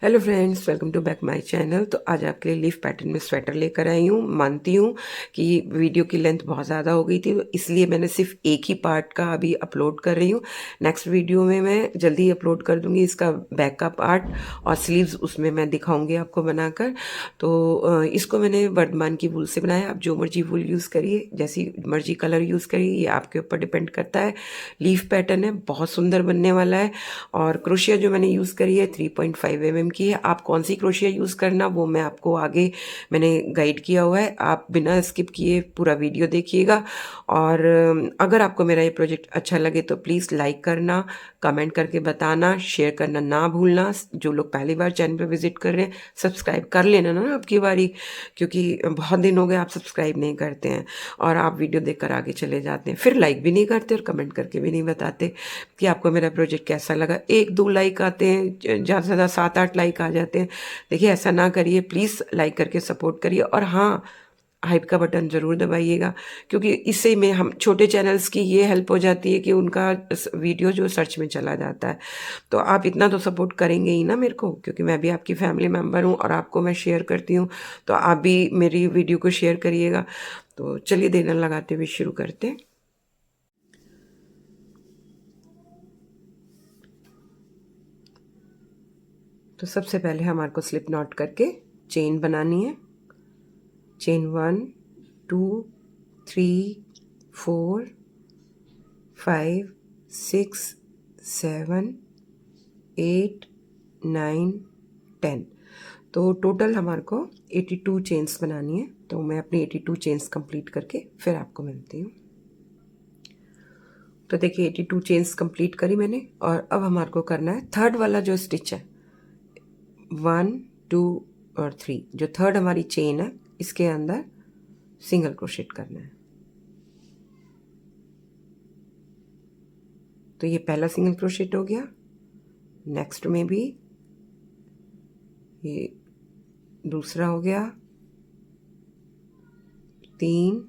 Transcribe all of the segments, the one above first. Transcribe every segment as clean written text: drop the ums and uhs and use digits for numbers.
Hello friends, welcome to back my channel. तो आज आपके लिए लीफ पैटर्न में स्वेटर लेकर आई हूँ। मानती हूँ कि वीडियो की लेंथ बहुत ज़्यादा हो गई थी, तो इसलिए मैंने सिर्फ एक ही पार्ट का अभी अपलोड कर रही हूँ। नेक्स्ट वीडियो में मैं जल्दी ही अपलोड कर दूँगी इसका बैक का पार्ट और स्लीव्स उसमें मैं दिखाऊँगी आपको बनाकर। तो इसको मैंने वर्धमान की वूल से बनाया। आप जो मर्जी वूल यूज़ करिए, जैसी मर्जी कलर यूज़ करिए, ये आपके ऊपर डिपेंड करता है। लीफ पैटर्न है, बहुत सुंदर बनने वाला है। और क्रोशिया जो मैंने यूज़ करी है 3.5 mm की है। आप कौन सी क्रोशिया यूज़ करना वो मैं आपको आगे मैंने गाइड किया हुआ है। आप बिना स्किप किए पूरा वीडियो देखिएगा। और अगर आपको मेरा ये प्रोजेक्ट अच्छा लगे तो प्लीज़ लाइक करना, कमेंट करके बताना, शेयर करना ना भूलना। जो लोग पहली बार चैनल पर विजिट कर रहे हैं, सब्सक्राइब कर लेना ना आपकी बारी, क्योंकि बहुत दिन हो गए आप सब्सक्राइब नहीं करते हैं और आप वीडियो देखकर आगे चले जाते हैं, फिर लाइक भी नहीं करते और कमेंट करके भी नहीं बताते कि आपको मेरा प्रोजेक्ट कैसा लगा। 1-2 लाइक आते हैं, ज़्यादा से ज़्यादा 7-8 लाइक आ जाते हैं। देखिए ऐसा ना करिए, प्लीज़ लाइक करके सपोर्ट करिए। और हाँ, हाइप का बटन ज़रूर दबाइएगा, क्योंकि इससे में हम छोटे चैनल्स की ये हेल्प हो जाती है कि उनका वीडियो जो सर्च में चला जाता है। तो आप इतना तो सपोर्ट करेंगे ही ना मेरे को, क्योंकि मैं भी आपकी फैमिली मेम्बर हूँ और आपको मैं शेयर करती हूँ। तो आप भी मेरी वीडियो को शेयर करिएगा। तो चलिए देर न लगाते हुए शुरू करते हैं। तो सबसे पहले हमारे को स्लिप नॉट करके चेन बनानी है। चेन 1 2 3 4 5 6 7 8 9 10। तो टोटल हमारे को 82 चेन्स बनानी है। तो मैं अपनी 82 चेन्स कंप्लीट करके फिर आपको मिलती हूँ। तो देखिए 82 चेन्स कंप्लीट करी मैंने, और अब हमारे को करना है थर्ड वाला जो स्टिच है, 1 2 और 3, जो थर्ड हमारी चेन है इसके अंदर सिंगल क्रोशेट करना है। तो ये पहला सिंगल क्रोशेट हो गया। नेक्स्ट में भी ये दूसरा हो गया, 3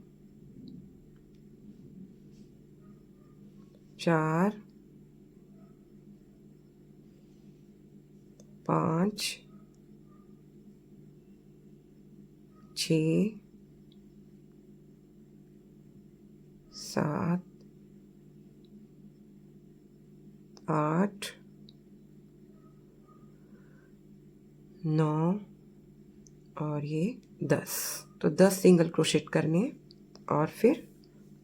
4 5 6 7 8 9 और ये 10। तो 10 सिंगल क्रोशेट करने हैं और फिर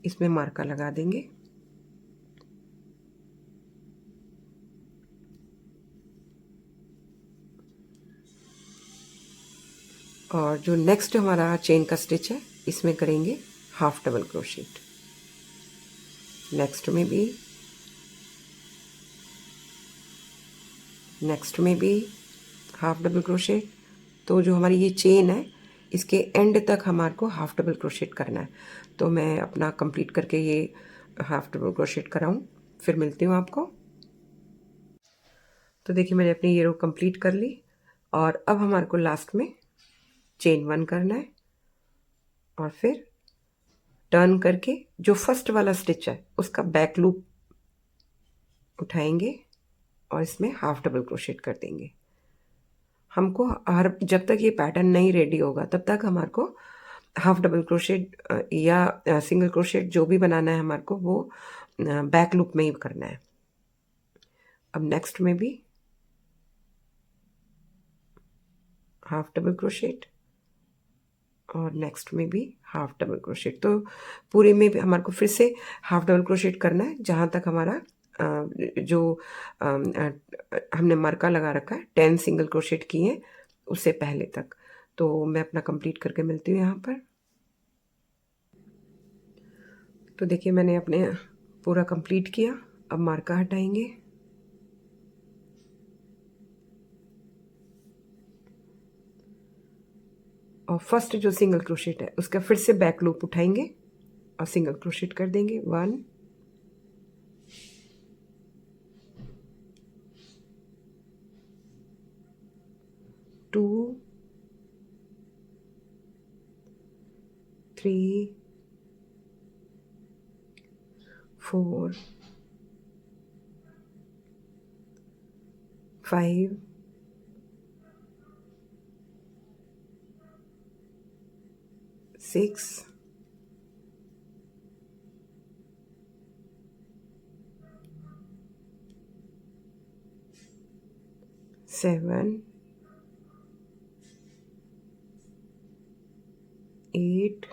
इसमें मार्का लगा देंगे। और जो नेक्स्ट हमारा चेन का स्टिच है इसमें करेंगे हाफ डबल क्रोशेट। नेक्स्ट में भी हाफ डबल क्रोशेट। तो जो हमारी ये चेन है इसके एंड तक हमारे को हाफ डबल क्रोशेट करना है। तो मैं अपना कंप्लीट करके ये हाफ डबल क्रोशेट कराऊँ, फिर मिलती हूँ आपको। तो देखिए मैंने अपनी ये रो कंप्लीट कर ली, और अब हमारे को लास्ट में चेन 1 करना है और फिर टर्न करके जो फर्स्ट वाला स्टिच है उसका बैक लूप उठाएंगे और इसमें हाफ डबल क्रोशेट कर देंगे। हमको हर जब तक ये पैटर्न नहीं रेडी होगा तब तक हमारे को हाफ डबल क्रोशेट या सिंगल क्रोशेट जो भी बनाना है हमारे को वो बैक लूप में ही करना है। अब नेक्स्ट में भी हाफ डबल क्रोशेट और नेक्स्ट में भी हाफ डबल क्रोशेट। तो पूरे में भी हमारे को फिर से हाफ डबल क्रोशेट करना है जहाँ तक हमारा जो हमने मरका लगा रखा है 10 सिंगल क्रोशेट किए हैं उससे पहले तक। तो मैं अपना कंप्लीट करके मिलती हूँ यहाँ पर। तो देखिए मैंने अपने पूरा कंप्लीट किया। अब मार्का हटाएंगे और फर्स्ट जो सिंगल क्रोशेट है उसका फिर से बैक लूप उठाएंगे और सिंगल क्रोशेट कर देंगे। 1 2 3 4 5 6, 7, 8,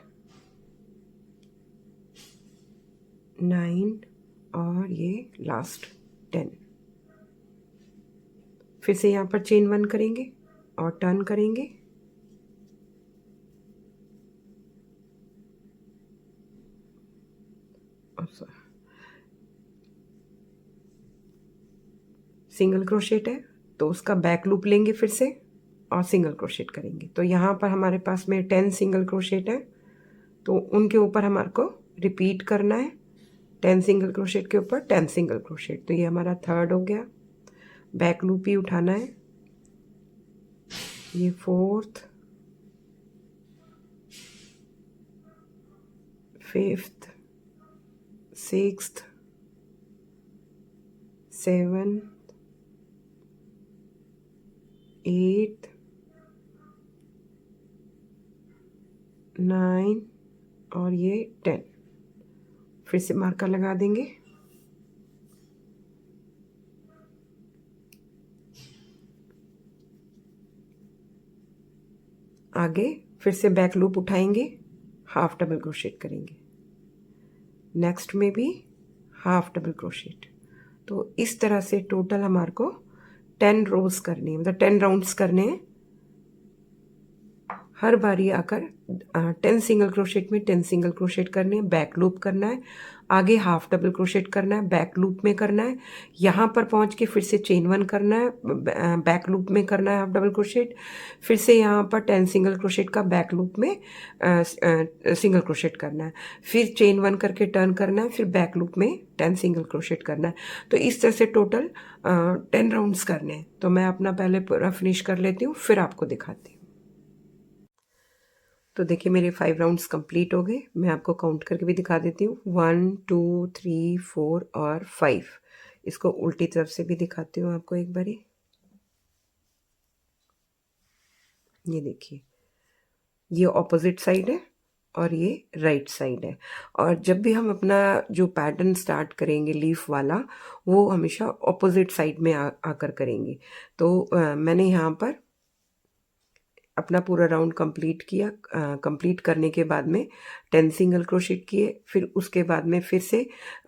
9 और ये लास्ट 10। फिर से यहाँ पर चेन 1 करेंगे और टर्न करेंगे। सिंगल क्रोशेट है तो उसका बैक लूप लेंगे फिर से और सिंगल क्रोशेट करेंगे। तो यहाँ पर हमारे पास में 10 सिंगल क्रोशेट है, तो उनके ऊपर हमारे को रिपीट करना है। 10 सिंगल क्रोशेट के ऊपर 10 सिंगल क्रोशेट। तो ये हमारा थर्ड हो गया। बैक लूप ही उठाना है। ये फोर्थ, फिफ्थ, सिक्स्थ, 7, 8, 9 और ये 10। फिर से मार्कर लगा देंगे। आगे फिर से बैक लूप उठाएंगे, हाफ डबल क्रोशेट करेंगे। नेक्स्ट में भी हाफ डबल क्रोशेट। तो इस तरह से टोटल हमारे को 10 रोज करने हैं, मतलब 10 राउंड्स करने हैं। हर बारी आकर 10 सिंगल क्रोशेट में 10 सिंगल क्रोशेट करने हैं, बैक लूप करना है, आगे हाफ डबल क्रोशेट करना है, बैक लूप में करना है, यहाँ पर पहुँच के फिर से चेन 1 करना है, बैक लूप में करना है हाफ डबल क्रोशेट, फिर से यहाँ पर 10 सिंगल क्रोशेट का बैक लूप में सिंगल क्रोशेट करना है, फिर चेन 1 करके टर्न करना है, फिर बैक लूप में 10 सिंगल क्रोशेट करना है। तो इस तरह से टोटल 10 राउंड्स करने हैं। तो मैं अपना पहले पूरा फिनिश कर लेती हूँ, फिर आपको दिखाती हूँ। तो देखिए मेरे 5 राउंड्स कंप्लीट हो गए। मैं आपको काउंट करके भी दिखा देती हूँ। 1, 2, 3, 4 और 5। इसको उल्टी तरफ से भी दिखाती हूँ आपको एक बारी। ये देखिए, ये ऑपोजिट साइड है और ये राइट साइड है। और जब भी हम अपना जो पैटर्न स्टार्ट करेंगे लीफ वाला, वो हमेशा ऑपोजिट साइड में आकर करेंगे। तो मैंने यहाँ पर अपना पूरा राउंड कंप्लीट किया। कंप्लीट करने के बाद में 10 सिंगल क्रोशेट किए, फिर उसके बाद में फिर से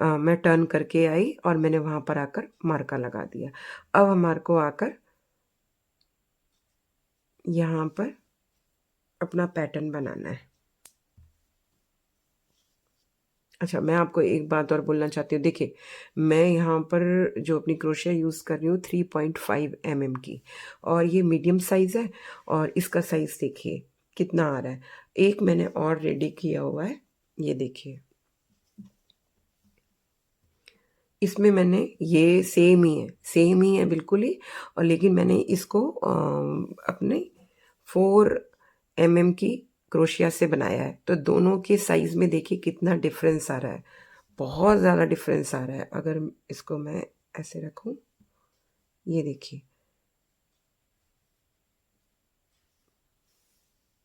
मैं टर्न करके आई और मैंने वहाँ पर आकर मार्का लगा दिया। अब हमारे को आकर यहाँ पर अपना पैटर्न बनाना है। अच्छा, मैं आपको एक बात और बोलना चाहती हूँ। देखिए, मैं यहाँ पर जो अपनी क्रोशिया यूज़ कर रही हूँ 3.5 mm की, और ये मीडियम साइज़ है। और इसका साइज़ देखिए कितना आ रहा है। एक मैंने और रेडी किया हुआ है, ये देखिए। इसमें मैंने ये सेम ही है बिल्कुल ही। और लेकिन मैंने इसको अपने 4 mm की क्रोशिया से बनाया है। तो दोनों के साइज़ में देखिए कितना डिफरेंस आ रहा है। बहुत ज़्यादा डिफरेंस आ रहा है। अगर इसको मैं ऐसे रखूं, ये देखिए,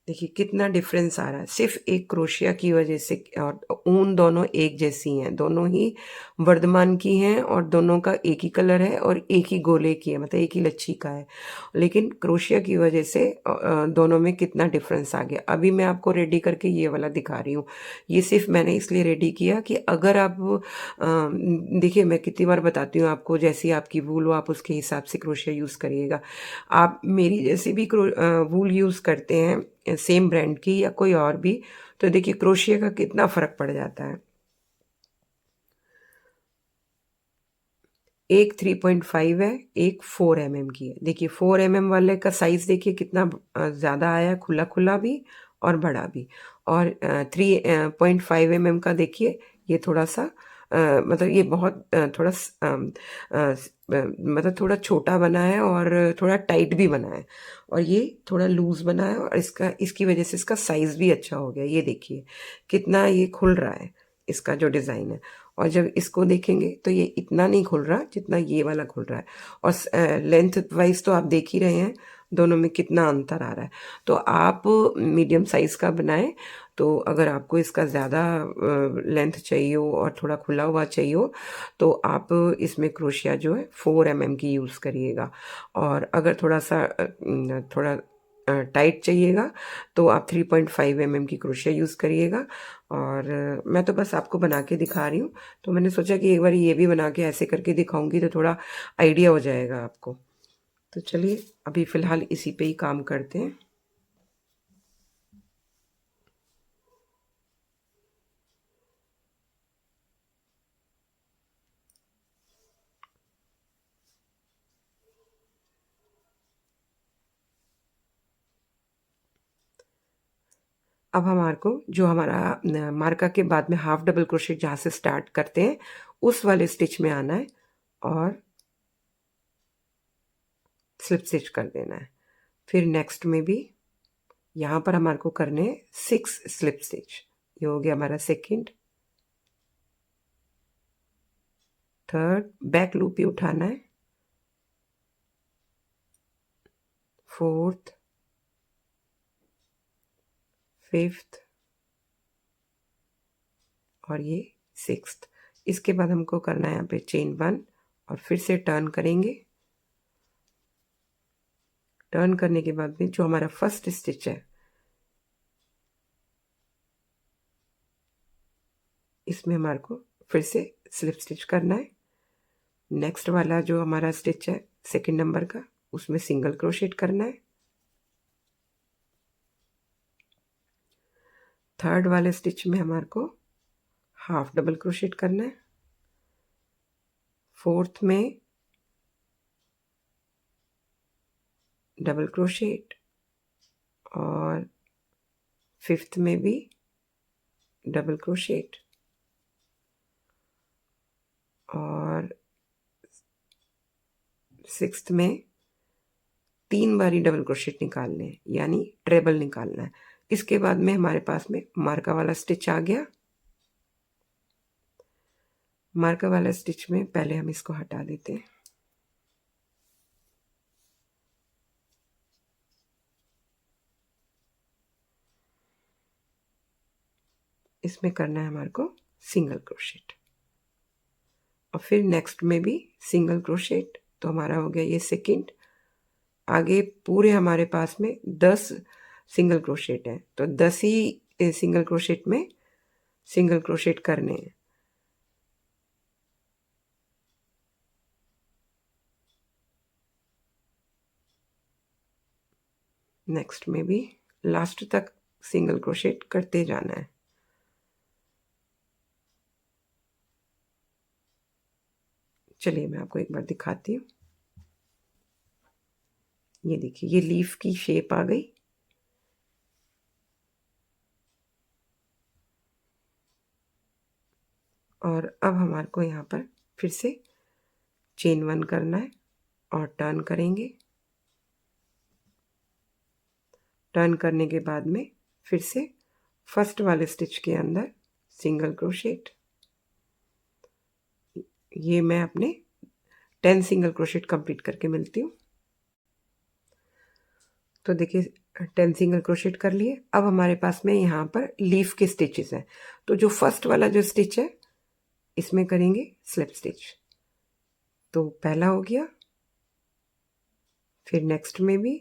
देखिए कितना डिफरेंस आ रहा है सिर्फ एक क्रोशिया की वजह से। और ऊन दोनों एक जैसी हैं, दोनों ही वर्धमान की हैं और दोनों का एक ही कलर है और एक ही गोले की है, मतलब एक ही लच्छी का है। लेकिन क्रोशिया की वजह से दोनों में कितना डिफरेंस आ गया। अभी मैं आपको रेडी करके ये वाला दिखा रही हूँ। ये सिर्फ मैंने इसलिए रेडी किया कि अगर आप देखिए, मैं कितनी बार बताती हूँ आपको, जैसी आपकी वूल हो आप उसके हिसाब से क्रोशिया यूज़ करिएगा। आप मेरी जैसी भी वूल यूज़ करते हैं सेम ब्रांड की या कोई और भी, तो देखिए क्रोशिया का कितना फ़र्क पड़ जाता है। एक 3.5 है, एक 4 mm की है। देखिए 4 mm वाले का साइज़ देखिए कितना ज़्यादा आया, खुला खुला भी और बड़ा भी। और 3.5 mm का देखिए, ये थोड़ा सा मतलब ये बहुत मतलब थोड़ा छोटा बना है और थोड़ा टाइट भी बना है। और ये थोड़ा लूज़ बना है और इसकी वजह से इसका साइज़ भी अच्छा हो गया। ये देखिए कितना ये खुल रहा है, इसका जो डिज़ाइन है। और जब इसको देखेंगे तो ये इतना नहीं खुल रहा जितना ये वाला खुल रहा है। और लेंथ वाइज तो आप देख ही रहे हैं, दोनों में कितना अंतर आ रहा है। तो आप मीडियम साइज़ का बनाएँ, तो अगर आपको इसका ज़्यादा लेंथ चाहिए हो और थोड़ा खुला हुआ चाहिए हो, तो आप इसमें क्रोशिया जो है 4 एमएम की यूज़ करिएगा। और अगर थोड़ा-सा थोड़ा टाइट चाहिएगा, तो आप 3.5 एमएम की क्रोशिया यूज़ करिएगा। और मैं तो बस आपको बना के दिखा रही हूँ, तो मैंने सोचा कि एक बार ये भी बना के ऐसे करके दिखाऊँगी तो थोड़ा आइडिया हो जाएगा आपको। तो चलिए अभी फ़िलहाल इसी पे ही काम करते हैं। अब हमारे को जो हमारा मार्का के बाद में हाफ डबल क्रोशेट जहाँ से स्टार्ट करते हैं, उस वाले स्टिच में आना है और स्लिप स्टिच कर देना है। फिर नेक्स्ट में भी यहाँ पर हमारे को करने हैं 6 स्लिप स्टिच। ये हो गया हमारा सेकंड, थर्ड, बैक लूप ही उठाना है, फोर्थ, फिफ्थ और ये सिक्स्थ। इसके बाद हमको करना है यहाँ पे चेन 1 और फिर से टर्न करेंगे। टर्न करने के बाद में जो हमारा फर्स्ट स्टिच है, इसमें हमारे को फिर से स्लिप स्टिच करना है। नेक्स्ट वाला जो हमारा स्टिच है सेकंड नंबर का, उसमें सिंगल क्रोशेट करना है। थर्ड वाले स्टिच में हमारे को हाफ डबल क्रोशेट करना है। फोर्थ में डबल क्रोशेट और फिफ्थ में भी डबल क्रोशेट और सिक्स्थ में 3 बारी डबल क्रोशेट निकालने हैं, यानी ट्रेबल निकालना है। इसके बाद में हमारे पास में मार्का वाला स्टिच आ गया। मार्का वाला स्टिच में पहले हम इसको हटा देते हैं। इसमें करना है हमारे को सिंगल क्रोशेट और फिर नेक्स्ट में भी सिंगल क्रोशेट। तो हमारा हो गया ये सेकंड। आगे पूरे हमारे पास में 10 सिंगल क्रोशेट हैं, तो 10 ही सिंगल क्रोशेट में सिंगल क्रोशेट करने हैं। नेक्स्ट में भी लास्ट तक सिंगल क्रोशेट करते जाना है। चलिए मैं आपको एक बार दिखाती हूँ। ये देखिए, ये लीफ की शेप आ गई। और अब हमारे को यहाँ पर फिर से चेन 1 करना है और टर्न करेंगे। टर्न करने के बाद में फिर से फर्स्ट वाले स्टिच के अंदर सिंगल क्रोशेट। ये मैं अपने 10 सिंगल क्रोशेट कंप्लीट करके मिलती हूँ। तो देखिए 10 सिंगल क्रोशेट कर लिए। अब हमारे पास में यहाँ पर लीफ के स्टिचेस हैं, तो जो फर्स्ट वाला जो स्टिच है इसमें करेंगे स्लिप स्टिच। तो पहला हो गया, फिर नेक्स्ट में भी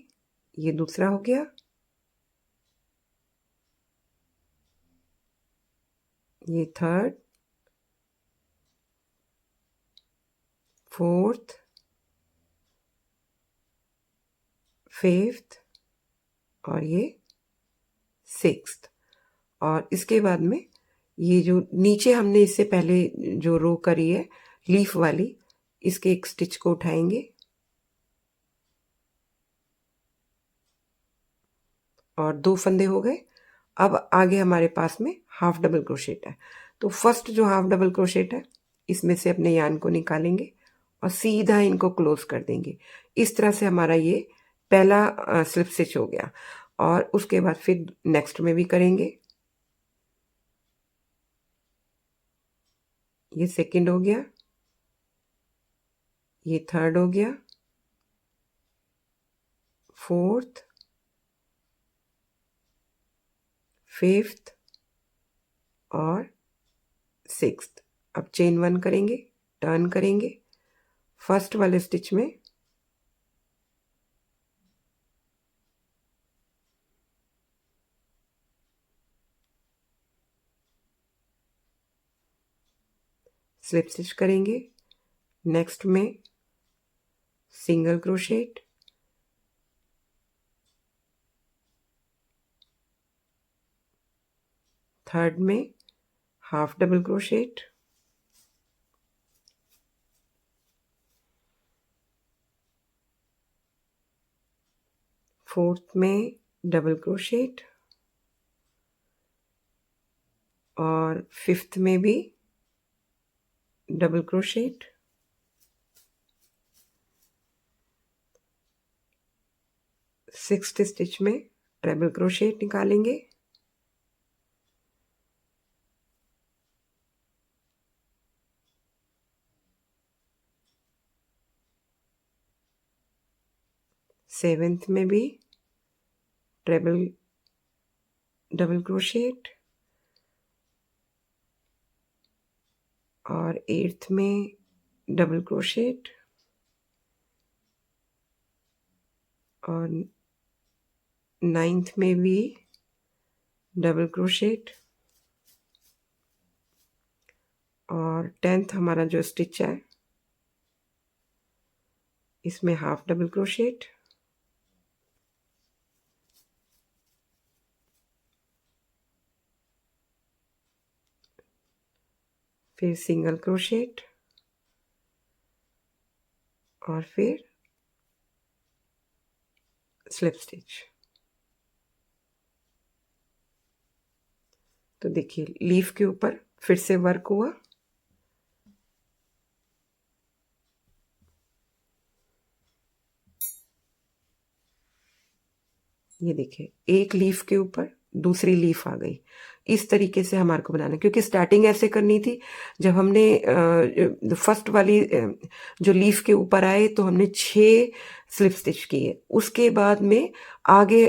ये दूसरा हो गया, ये थर्ड, फोर्थ, फिफ्थ और ये सिक्स्थ। और इसके बाद में ये जो नीचे हमने इससे पहले जो रो करी है लीफ वाली, इसके एक स्टिच को उठाएंगे और 2 फंदे हो गए। अब आगे हमारे पास में हाफ डबल क्रोशेट है, तो फर्स्ट जो हाफ डबल क्रोशेट है इसमें से अपने यार्न को निकालेंगे और सीधा इनको क्लोज कर देंगे। इस तरह से हमारा ये पहला स्लिप स्टिच हो गया। और उसके बाद फिर नेक्स्ट में भी करेंगे। ये सेकंड हो गया, ये थर्ड हो गया, 4th, 5th और 6th। अब चेन 1 करेंगे, टर्न करेंगे, फर्स्ट वाले स्टिच में स्लिप स्टिच करेंगे, नेक्स्ट में सिंगल क्रोशेट, थर्ड में हाफ डबल क्रोशेट, फोर्थ में डबल क्रोशेट और फिफ्थ में भी डबल क्रोशेट, सिक्स्थ स्टिच में ट्रिपल क्रोशेट निकालेंगे, सेवेंथ में भी ट्रिपल डबल क्रोशेट और एट्थ में डबल क्रोशेट और नाइन्थ में भी डबल क्रोशेट और 10th हमारा जो स्टिच है इसमें हाफ डबल क्रोशेट, फिर सिंगल क्रोशेट और फिर स्लिप स्टिच। तो देखिए लीफ के ऊपर फिर से वर्क हुआ, ये देखिए एक लीफ के ऊपर दूसरी लीफ आ गई। इस तरीके से हमारे को बनाना, क्योंकि स्टार्टिंग ऐसे करनी थी। जब हमने फर्स्ट वाली जो लीफ के ऊपर आए तो हमने 6 स्लिप स्टिच किए, उसके बाद में आगे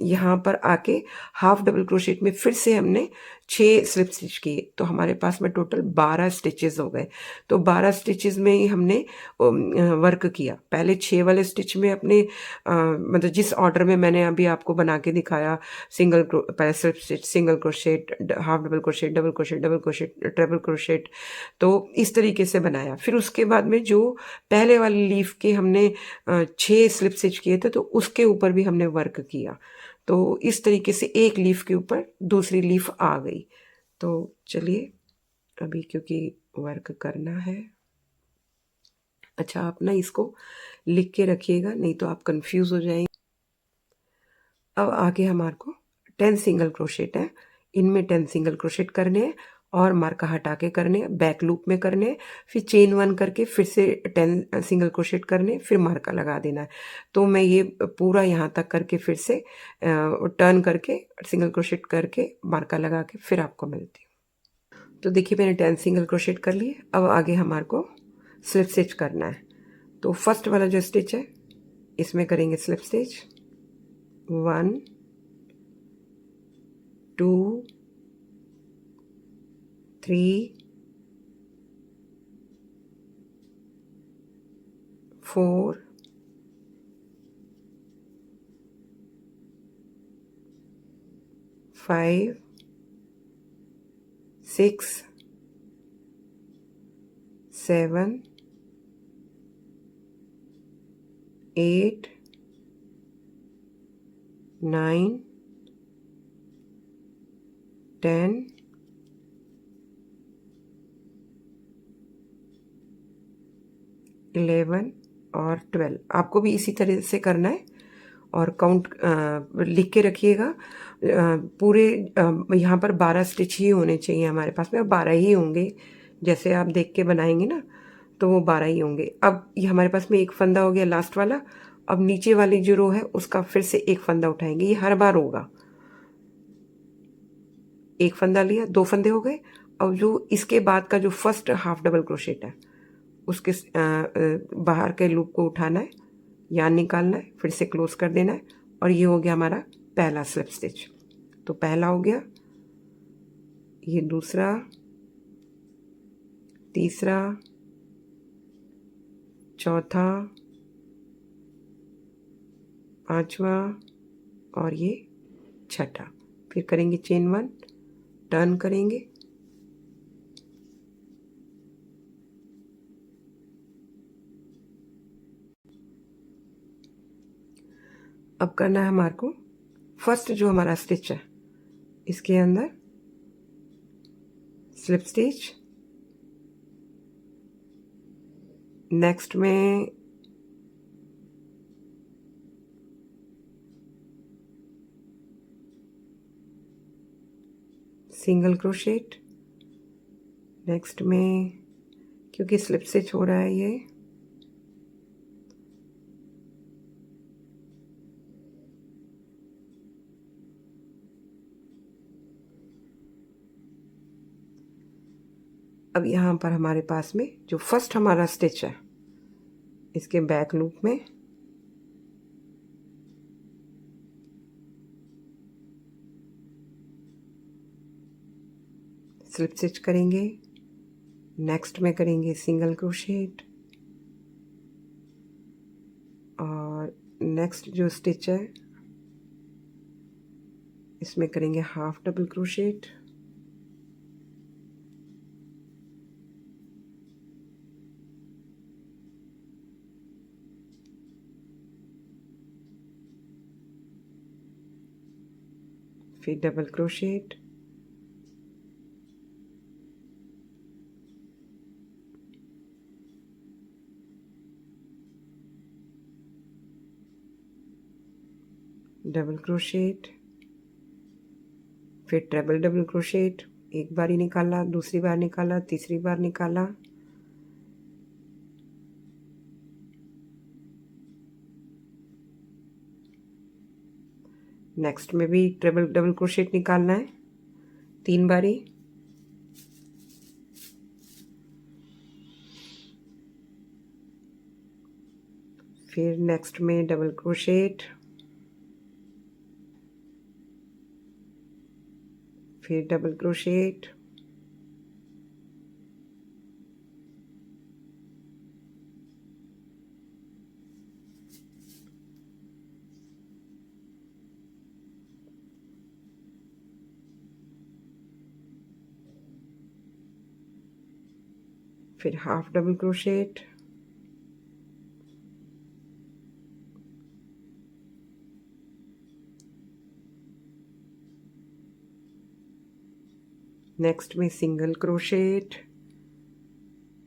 यहाँ पर आके हाफ डबल क्रोशेट में फिर से हमने 6 स्लिप स्टिच किए, तो हमारे पास में टोटल 12 स्टिचेस हो गए। तो 12 स्टिचेस में ही हमने वर्क किया। पहले 6 वाले स्टिच में अपने मतलब जिस ऑर्डर में मैंने अभी आपको बना के दिखाया, पहले slip stitch, single crochet, half double crochet, double crochet, double crochet, triple crochet, तो इस तरीके से बनाया। फिर उसके बाद में जो पहले वाली लीफ के हमने 6 स्लिप स्टिच किए थे, तो उसके ऊपर भी हमने वर्क किया। तो इस तरीके से एक लीफ के ऊपर दूसरी लीफ आ गई। तो चलिए अभी क्योंकि वर्क करना है, अच्छा आप ना इसको लिख के रखिएगा, नहीं तो आप कंफ्यूज हो जाएंगे। अब आगे हमारे को 10 सिंगल क्रोशेट है, इनमें 10 सिंगल क्रोशेट करने हैं और मार्का हटा के करने हैं, बैक लूप में करने हैं, फिर चेन 1 करके फिर से 10 सिंगल क्रोशेट करने, फिर मार्का लगा देना है। तो मैं ये पूरा यहाँ तक करके फिर से टर्न करके सिंगल क्रोशेट करके मार्का लगा के फिर आपको मिलती हूँ। तो देखिए मैंने 10 सिंगल क्रोशेट कर लिए। अब आगे हमारे को स्लिप स्टिच करना है। तो फर्स्ट वाला जो स्टिच है इसमें करेंगे स्लिप स्टिच, 1 2 3 4 5 6 7 8 9 10 11 और 12। आपको भी इसी तरह से करना है और काउंट लिख के रखिएगा। पूरे यहाँ पर 12 स्टिच ही होने चाहिए हमारे पास में, और 12 ही होंगे। जैसे आप देख के बनाएंगे ना तो वो 12 ही होंगे। अब ये हमारे पास में एक फंदा हो गया लास्ट वाला। अब नीचे वाली जो रो है उसका फिर से एक फंदा उठाएंगे, ये हर बार होगा। एक फंदा लिया, 2 फंदे हो गए। अब जो इसके बाद का जो फर्स्ट हाफ डबल क्रोशेट है उसके बाहर के लूप को उठाना है, यार्न निकालना है, फिर से क्लोज कर देना है और ये हो गया हमारा पहला स्लिप स्टिच। तो पहला हो गया, ये दूसरा, तीसरा, चौथा, पांचवा और ये छठा। फिर करेंगे चेन 1, टर्न करेंगे, अब करना है हमारे को फर्स्ट जो हमारा स्टिच है इसके अंदर स्लिप स्टिच, नेक्स्ट में सिंगल क्रोशेट, नेक्स्ट में क्योंकि स्लिप स्टिच हो रहा है ये, अब यहाँ पर हमारे पास में जो फर्स्ट हमारा स्टिच है इसके बैक लूप में स्लिप स्टिच करेंगे, नेक्स्ट में करेंगे सिंगल क्रोशेट और नेक्स्ट जो स्टिच है इसमें करेंगे हाफ डबल क्रोशेट, फिर डबल क्रोशेट, डबल क्रोशेट, फिर ट्रिपल डबल क्रोशेट, एक बार ही निकाला, दूसरी बार निकाला, तीसरी बार निकाला, नेक्स्ट में भी ट्रिपल डबल क्रोशेट निकालना है 3 बारी, फिर नेक्स्ट में डबल क्रोशेट, फिर डबल क्रोशेट, फिर हाफ डबल क्रोशेट, नेक्स्ट में सिंगल क्रोशेट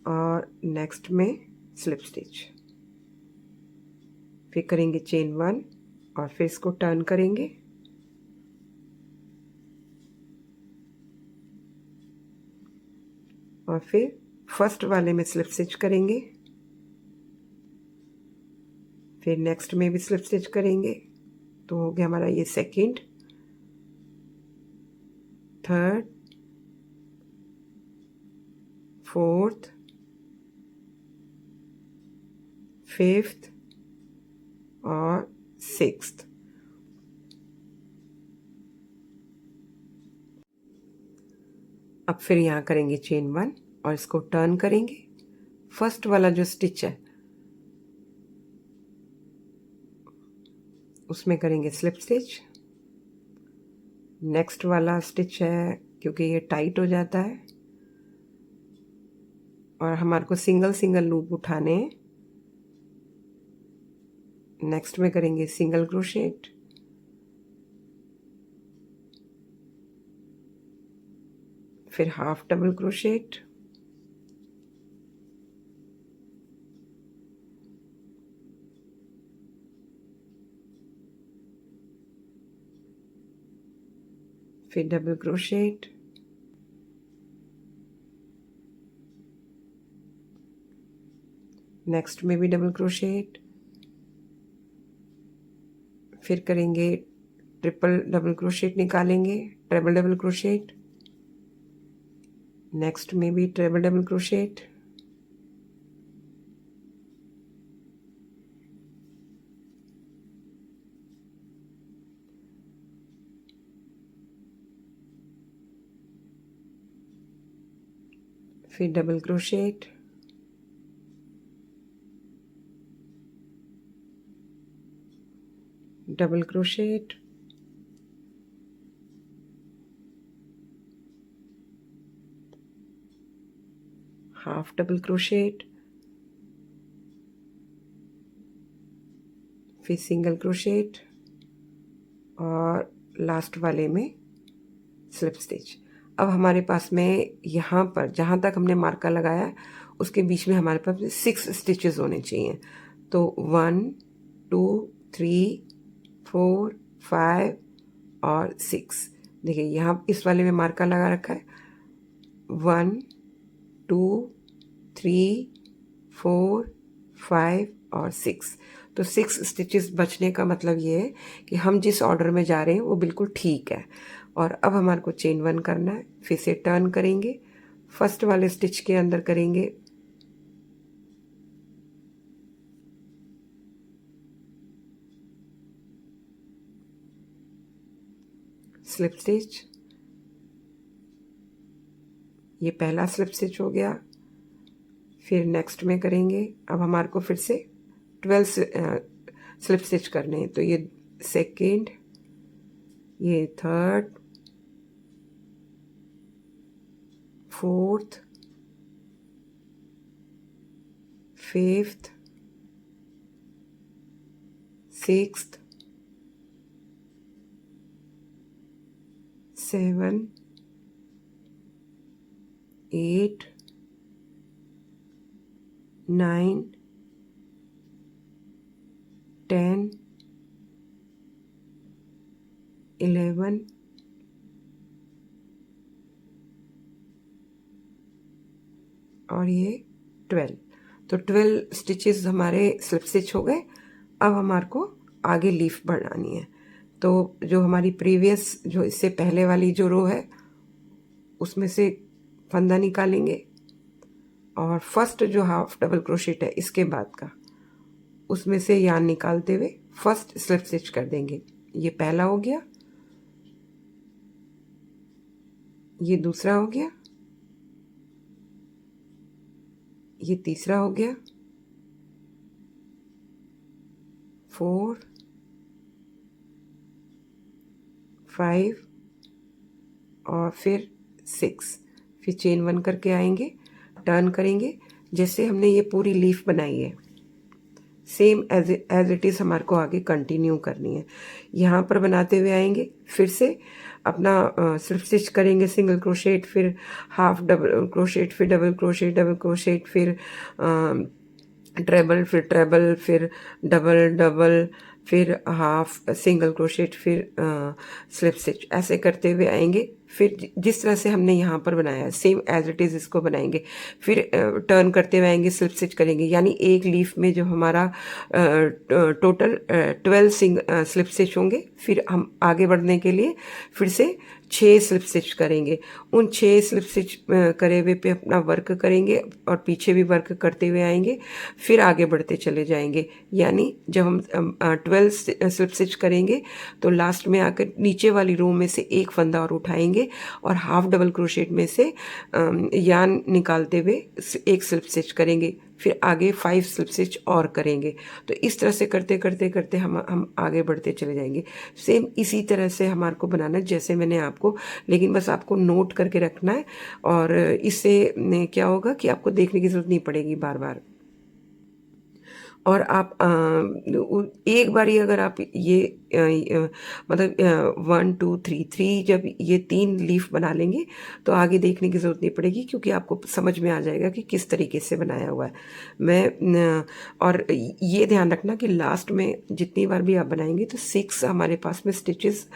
और नेक्स्ट में स्लिप स्टिच, फिर करेंगे चेन 1 और फिर इसको टर्न करेंगे, और फिर फर्स्ट वाले में स्लिप स्टिच करेंगे, फिर नेक्स्ट में भी स्लिप स्टिच करेंगे। तो हो गया हमारा ये सेकंड, थर्ड, फोर्थ, फिफ्थ और सिक्स्थ। अब फिर यहाँ करेंगे चेन 1 और इसको टर्न करेंगे, फर्स्ट वाला जो स्टिच है उसमें करेंगे स्लिप स्टिच, नेक्स्ट वाला स्टिच है क्योंकि ये टाइट हो जाता है और हमारे को सिंगल सिंगल लूप उठाने हैं, नेक्स्ट में करेंगे सिंगल क्रोशेट, फिर हाफ डबल क्रोशेट, फिर डबल क्रोशेट, नेक्स्ट में भी डबल क्रोशेट, फिर करेंगे ट्रिपल डबल क्रोशेट निकालेंगे, ट्रिपल डबल क्रोशेट, नेक्स्ट में भी ट्रिपल डबल क्रोशेट, फिर double crochet, double crochet, half double crochet, फिर सिंगल क्रोशेट और लास्ट वाले में स्लिप स्टिच। अब हमारे पास में यहाँ पर जहाँ तक हमने मार्का लगाया है उसके बीच में हमारे पास 6 स्टिचेस होने चाहिए। तो 1 2 3 4 5 और 6। देखिए यहाँ इस वाले में मार्का लगा रखा है 1 2 3 4 5 और 6। तो 6 स्टिचेस बचने का मतलब ये है कि हम जिस ऑर्डर में जा रहे हैं वो बिल्कुल ठीक है। और अब हमारे को चेन 1 करना है, फिर से टर्न करेंगे, फर्स्ट वाले स्टिच के अंदर करेंगे स्लिप स्टिच, ये पहला स्लिप स्टिच हो गया। फिर नेक्स्ट में करेंगे, अब हमारे को फिर से 12 स्लिप स्टिच करने हैं। तो ये सेकेंड, ये थर्ड, फोर्थ, फिफ्थ, सिक्स्थ, 7 8 9 10 11 और ये 12। तो 12 स्टिचेस हमारे स्लिप स्टिच हो गए। अब हमारे को आगे लीफ बढ़ानी है। तो जो हमारी प्रीवियस जो इससे पहले वाली जो रो है उसमें से फंदा निकालेंगे और फर्स्ट जो हाफ डबल क्रोशेट है इसके बाद का उसमें से यार्न निकालते हुए फर्स्ट स्लिप स्टिच कर देंगे। ये पहला हो गया, ये दूसरा हो गया, ये तीसरा हो गया, 4 5 और फिर 6। फिर चेन 1 करके आएंगे, टर्न करेंगे जैसे हमने ये पूरी लीफ बनाई है सेम एज इट इज़ हमारे को आगे कंटिन्यू करनी है। यहाँ पर बनाते हुए आएंगे, फिर से अपना स्लिप स्टिच करेंगे सिंगल क्रोशेट, फिर हाफ डबल क्रोशेट, फिर डबल क्रोशेट, डबल क्रोशेट, फिर ट्रेबल, फिर ट्रेबल, फिर डबल डबल, फिर हाफ सिंगल क्रोशेट, फिर स्लिप स्टिच। ऐसे करते हुए आएंगे। फिर जिस तरह से हमने यहाँ पर बनाया है सेम एज इट इज़ इसको बनाएंगे। फिर टर्न करते हुए आएंगे, स्लिप स्टिच करेंगे, यानी एक लीफ में जो हमारा टोटल 12 स्लिप स्टिच होंगे। फिर हम आगे बढ़ने के लिए फिर से 6 स्लिप स्टिच करेंगे। उन 6 स्लिप स्टिच करे हुए पे अपना वर्क करेंगे और पीछे भी वर्क करते हुए आएंगे, फिर आगे बढ़ते चले जाएंगे। यानी जब हम 12 स्लिप स्टिच करेंगे तो लास्ट में आकर नीचे वाली रो में से एक फंदा और उठाएंगे और हाफ डबल क्रोशेट में से यार्न निकालते हुए एक स्लिप स्टिच करेंगे, फिर आगे 5 स्लिप स्टिच और करेंगे। तो इस तरह से करते करते करते हम आगे बढ़ते चले जाएंगे। सेम इसी तरह से हमारे को बनाना है जैसे मैंने आपको, लेकिन बस आपको नोट करके रखना है और इससे क्या होगा कि आपको देखने की जरूरत नहीं पड़ेगी बार बार। और आप एक बारी अगर आप ये मतलब 1 2 3 3 जब ये 3 लीफ बना लेंगे तो आगे देखने की ज़रूरत नहीं पड़ेगी, क्योंकि आपको समझ में आ जाएगा कि किस तरीके से बनाया हुआ है। और ये ध्यान रखना कि लास्ट में जितनी बार भी आप बनाएंगे तो 6 हमारे पास में स्टिचेस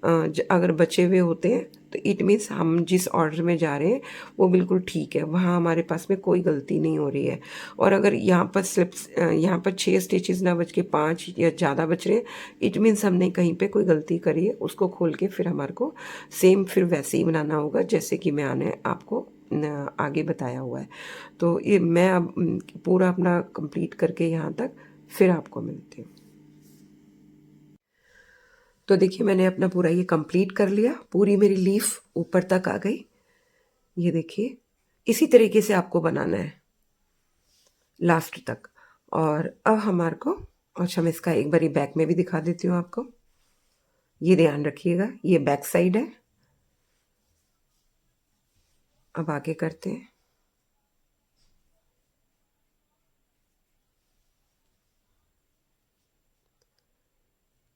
अगर बचे हुए होते हैं तो इट मीन्स हम जिस ऑर्डर में जा रहे हैं वो बिल्कुल ठीक है, वहाँ हमारे पास में कोई गलती नहीं हो रही है। और अगर यहाँ पर यहाँ पर 6 स्टिचेस ना बच के 5 या ज़्यादा बच रहे हैं, इट मीन्स हमने कहीं पे कोई गलती करी है। उसको खोल के फिर हमारे को सेम फिर वैसे ही बनाना होगा जैसे कि मैंने आपको आगे बताया हुआ है। तो ये मैं अब पूरा अपना कंप्लीट करके यहाँ तक फिर आपको मिलती हूँ। तो देखिए मैंने अपना पूरा ये कंप्लीट कर लिया, पूरी मेरी लीफ ऊपर तक आ गई। ये देखिए इसी तरीके से आपको बनाना है लास्ट तक। और अब हमारे को, अच्छा मैं इसका एक बारी बैक में भी दिखा देती हूँ आपको। ये ध्यान रखिएगा, ये बैक साइड है। अब आगे करते हैं।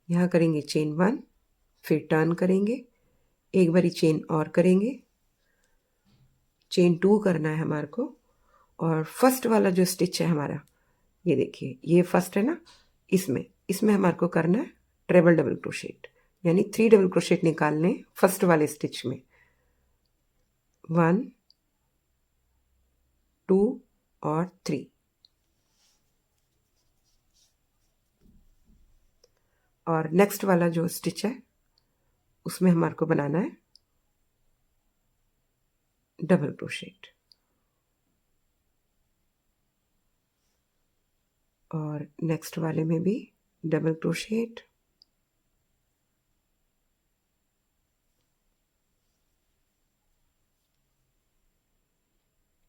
यहाँ करेंगे चेन 1, फिर टर्न करेंगे, एक बारी चेन और करेंगे, चेन 2 करना है हमारे को। और फर्स्ट वाला जो स्टिच है हमारा, ये देखिए ये फर्स्ट है ना, इसमें इसमें हमारे को करना है ट्रेबल डबल क्रोशेट, यानी 3 डबल क्रोशेट निकालने फर्स्ट वाले स्टिच में। 1 2 और 3। और नेक्स्ट वाला जो स्टिच है उसमें हमारे को बनाना है डबल क्रोशेट। और नेक्स्ट वाले में भी डबल क्रोशेट।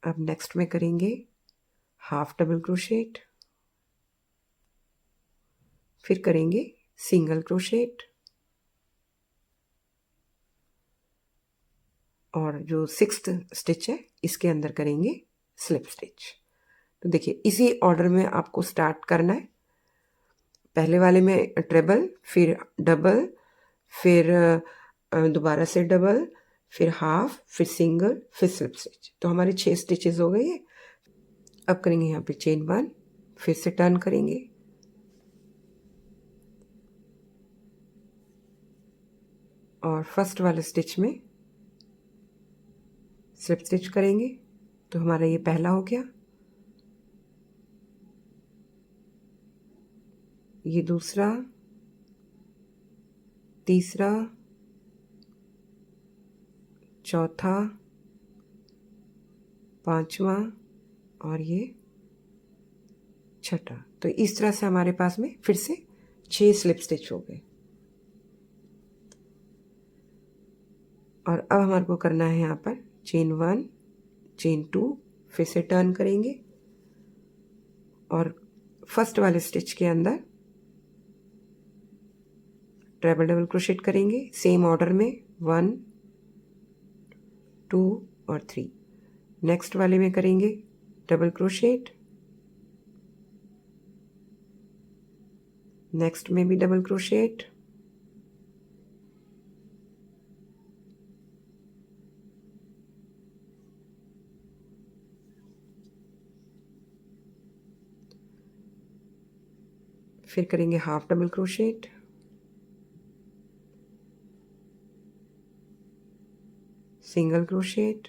अब नेक्स्ट में करेंगे हाफ डबल क्रोशेट, फिर करेंगे सिंगल क्रोशेट, और जो सिक्स्थ स्टिच है इसके अंदर करेंगे स्लिप स्टिच। तो देखिए इसी ऑर्डर में आपको स्टार्ट करना है। पहले वाले में ट्रेबल, फिर डबल, फिर दोबारा से डबल, फिर हाफ, फिर सिंगल, फिर स्लिप स्टिच। तो हमारे 6 स्टिचेस हो गए। अब करेंगे यहाँ पे चेन 1, फिर से टर्न करेंगे, और फर्स्ट वाले स्टिच में स्लिप स्टिच करेंगे। तो हमारा ये पहला हो गया, ये दूसरा, तीसरा, चौथा, पांचवा, और ये छठा। तो इस तरह से हमारे पास में फिर से 6 स्लिप स्टिच हो गए। और अब हमारे को करना है यहाँ पर चेन 1, चेन 2, फिर से टर्न करेंगे, और फर्स्ट वाले स्टिच के अंदर ट्रिपल डबल क्रोशेट करेंगे सेम ऑर्डर में, 1 2 और 3। नेक्स्ट वाले में करेंगे डबल क्रोशेट, नेक्स्ट में भी डबल क्रोशेट, फिर करेंगे half double crochet, single crochet,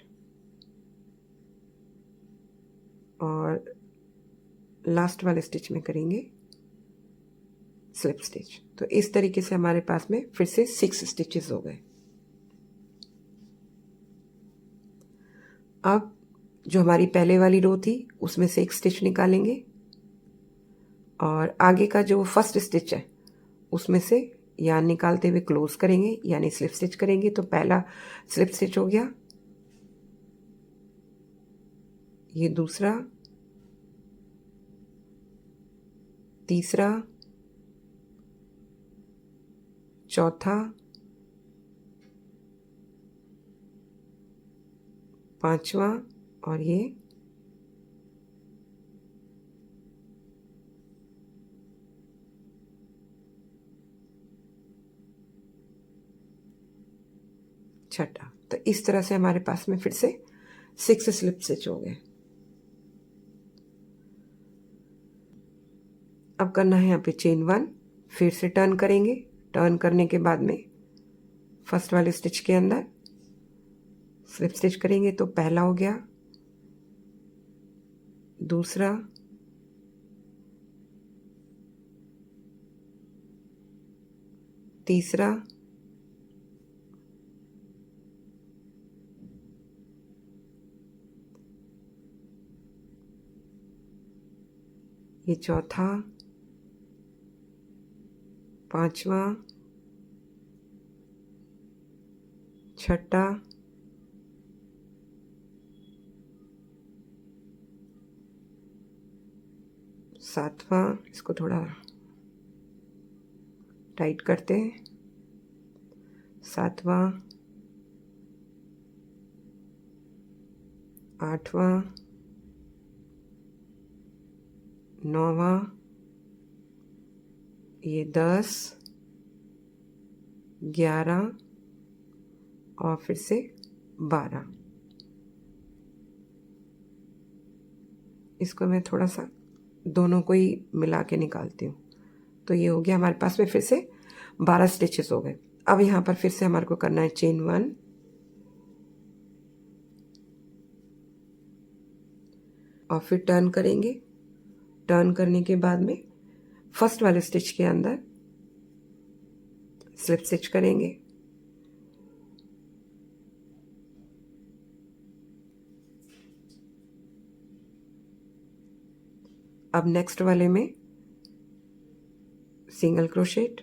और लास्ट वाले स्टिच में करेंगे स्लिप स्टिच। तो इस तरीके से हमारे पास में फिर से 6 स्टिचेस हो गए। अब जो हमारी पहले वाली रो थी उसमें से एक स्टिच निकालेंगे, और आगे का जो फर्स्ट स्टिच है उसमें से यार्न निकालते हुए क्लोज करेंगे, यानी स्लिप स्टिच करेंगे। तो पहला स्लिप स्टिच हो गया, ये दूसरा, तीसरा, चौथा, पांचवा, और ये छठा। तो इस तरह से हमारे पास में फिर से 6 स्लिप स्टिच हो गए। अब करना है यहाँ पे चेन 1, फिर से टर्न करेंगे, टर्न करने के बाद में फर्स्ट वाले स्टिच के अंदर स्लिप स्टिच करेंगे। तो पहला हो गया, दूसरा, तीसरा, ये चौथा, पांचवा, छठा, 7वां, इसको थोड़ा टाइट करते हैं, 7वां, 8वां, 9वां, ये 10, 11 और फिर से 12। इसको मैं थोड़ा सा दोनों को ही मिला के निकालती हूँ। तो ये हो गया हमारे पास में फिर से 12 स्टिचेस हो गए। अब यहाँ पर फिर से हमारे को करना है चेन 1 और फिर टर्न करेंगे। टर्न करने के बाद में फर्स्ट वाले स्टिच के अंदर स्लिप स्टिच करेंगे। अब नेक्स्ट वाले में सिंगल क्रोशेट,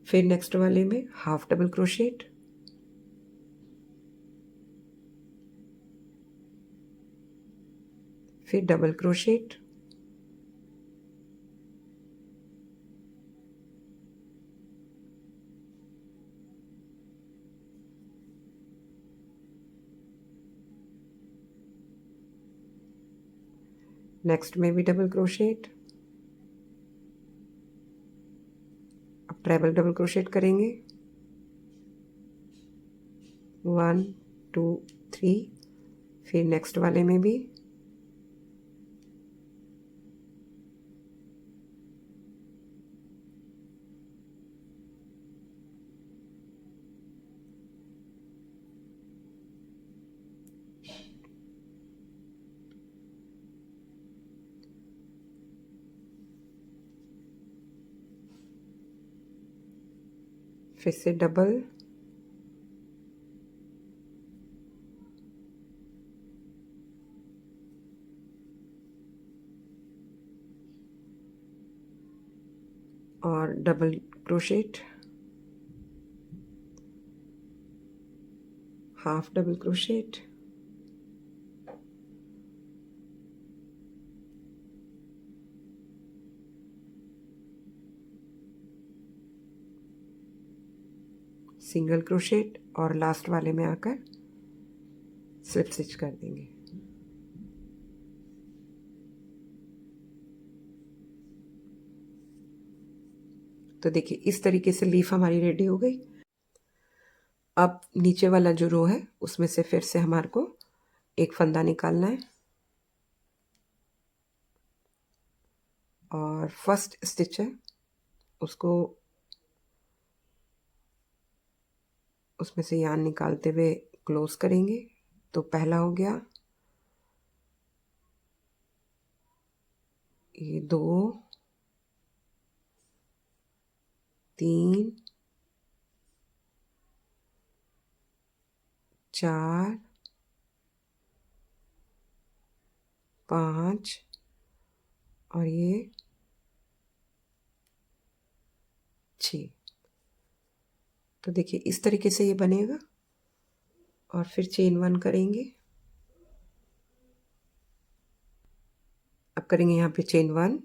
फिर नेक्स्ट वाले में हाफ डबल क्रोशेट, फिर डबल क्रोशेट, नेक्स्ट में भी डबल क्रोशेट। अब ट्रेबल डबल क्रोशेट करेंगे, 1 2 3, फिर नेक्स्ट वाले में भी फिर से डबल, और double crochet, half double crochet, single crochet और लास्ट वाले में आकर स्लिप स्टिच कर देंगे। तो देखिए इस तरीके से लीफ हमारी रेडी हो गई। अब नीचे वाला जो रो है उसमें से फिर से हमारे को एक फंदा निकालना है और फर्स्ट स्टिच है उसको उसमें से यार्न निकालते हुए क्लोज करेंगे। तो पहला हो गया, ये 2 3 4 5 और ये 6। तो देखिए इस तरीके से ये बनेगा और फिर चेन 1 करेंगे। अब करेंगे यहाँ पे चेन 1,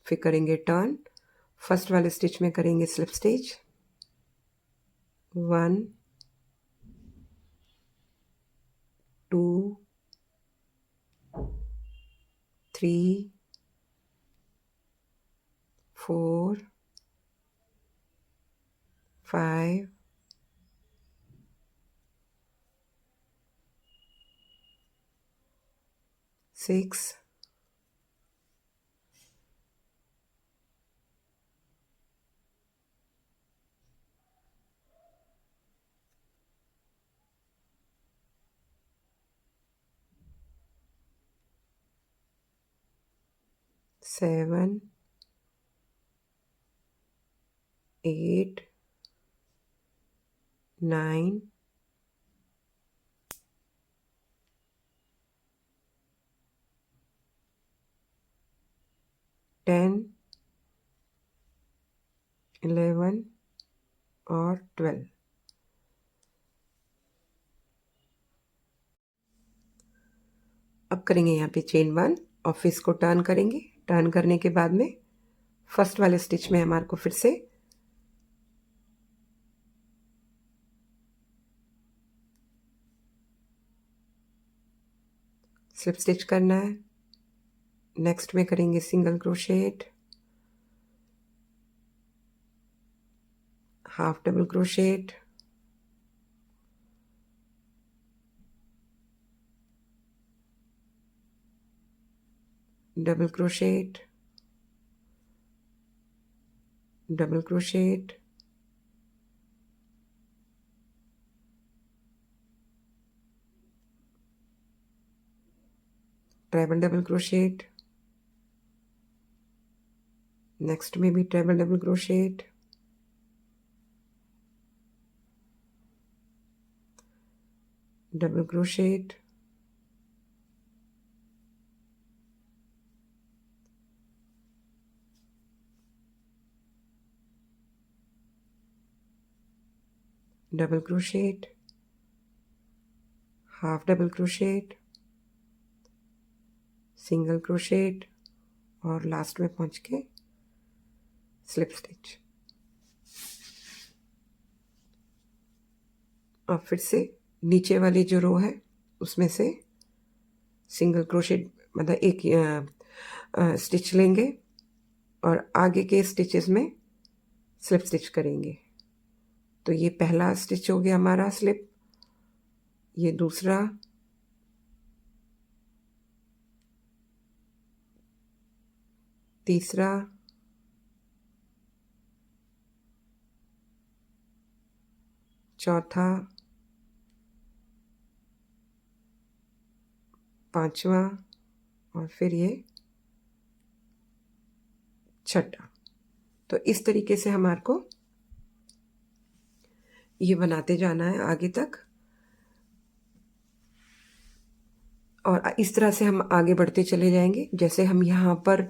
फिर करेंगे टर्न, फर्स्ट वाले स्टिच में करेंगे स्लिप स्टिच, 1 2 3 4 5 6 7 8 9 10 11 और 12। अब करेंगे यहाँ पे चेन 1 और फिर इसको टर्न करेंगे। टर्न करने के बाद में फर्स्ट वाले स्टिच में हमारे को फिर से स्लिप स्टिच करना है। नेक्स्ट में करेंगे single crochet, half double crochet, double crochet, double crochet, triple double crochet, next में भी triple double crochet, double crochet, double crochet, half double crochet, single crochet और लास्ट में पहुंच के स्लिप स्टिच। अब फिर से नीचे वाली जो रो है उसमें से सिंगल क्रोशेट मतलब एक स्टिच लेंगे और आगे के स्टिचेस में स्लिप स्टिच करेंगे। तो ये पहला स्टिच हो गया हमारा स्लिप, ये दूसरा, तीसरा, चौथा, पांचवा और फिर ये छठा। तो इस तरीके से हमारे को ये बनाते जाना है आगे तक और इस तरह से हम आगे बढ़ते चले जाएंगे। जैसे हम यहाँ पर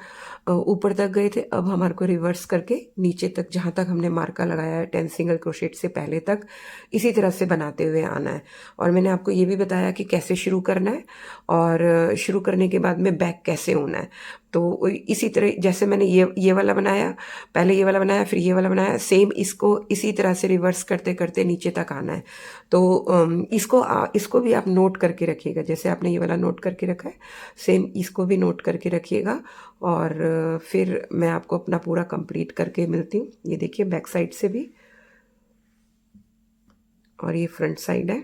ऊपर तक गए थे, अब हमारे को रिवर्स करके नीचे तक जहाँ तक हमने मार्का लगाया है 10 सिंगल क्रोशेट से पहले तक इसी तरह से बनाते हुए आना है। और मैंने आपको ये भी बताया कि कैसे शुरू करना है और शुरू करने के बाद में बैक कैसे होना है। तो इसी तरह जैसे मैंने ये वाला बनाया, पहले ये वाला बनाया, फिर ये वाला बनाया, सेम इसको इसी तरह से रिवर्स करते करते नीचे तक आना है। तो इसको भी आप नोट करके रखिएगा, जैसे आपने ये वाला नोट करके रखा है सेम इसको भी नोट करके रखिएगा। और फिर मैं आपको अपना पूरा कंप्लीट करके मिलती हूँ। ये देखिए बैक साइड से भी और ये फ्रंट साइड है।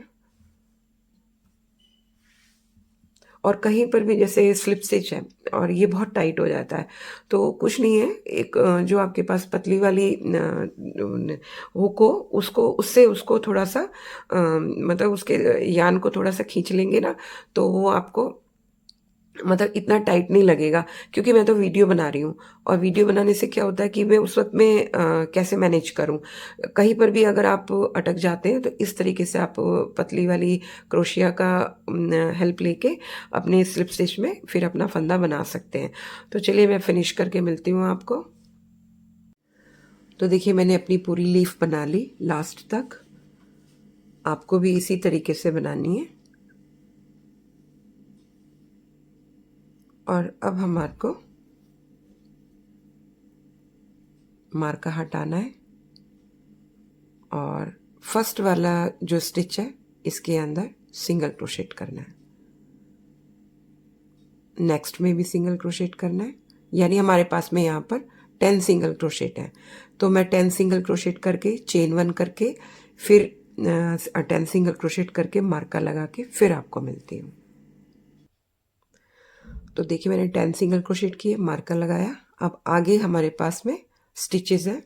और कहीं पर भी जैसे स्लिप स्टिच है और ये बहुत टाइट हो जाता है, तो कुछ नहीं है, एक जो आपके पास पतली वाली हुक हो उससे उसको थोड़ा सा मतलब उसके यान को थोड़ा सा खींच लेंगे ना, तो वो आपको मतलब इतना टाइट नहीं लगेगा। क्योंकि मैं तो वीडियो बना रही हूँ और वीडियो बनाने से क्या होता है कि मैं उस वक्त में कैसे मैनेज करूँ। कहीं पर भी अगर आप अटक जाते हैं तो इस तरीके से आप पतली वाली क्रोशिया का हेल्प लेके अपने स्लिप स्टिच में फिर अपना फंदा बना सकते हैं। तो चलिए मैं फिनिश करके मिलती हूँ आपको। तो देखिए मैंने अपनी पूरी लीफ बना ली लास्ट तक, आपको भी इसी तरीके से बनानी है। और अब हमारे को मार्का हटाना है और फर्स्ट वाला जो स्टिच है इसके अंदर सिंगल क्रोशेट करना है, नेक्स्ट में भी सिंगल क्रोशेट करना है। यानी हमारे पास में यहाँ पर 10 सिंगल क्रोशेट है, तो मैं 10 सिंगल क्रोशेट करके चेन 1 करके फिर 10 सिंगल क्रोशेट करके मार्का लगा के फिर आपको मिलती हूँ। तो देखिए मैंने 10 सिंगल क्रोशेट किए, मार्का लगाया। अब आगे हमारे पास में स्टिचेस है।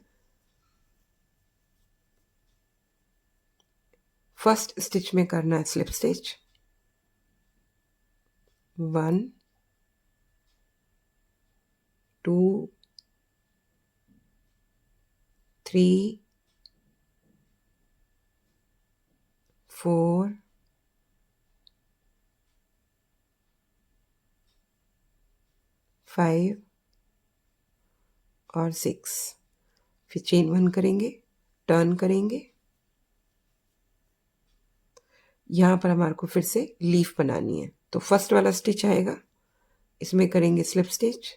फर्स्ट स्टिच में करना है स्लिप स्टिच, 1 2 3 4 5 और 6। फिर चेन 1 करेंगे, टर्न करेंगे, यहाँ पर हमारे को फिर से लीफ बनानी है। तो फर्स्ट वाला स्टिच आएगा, इसमें करेंगे स्लिप स्टिच,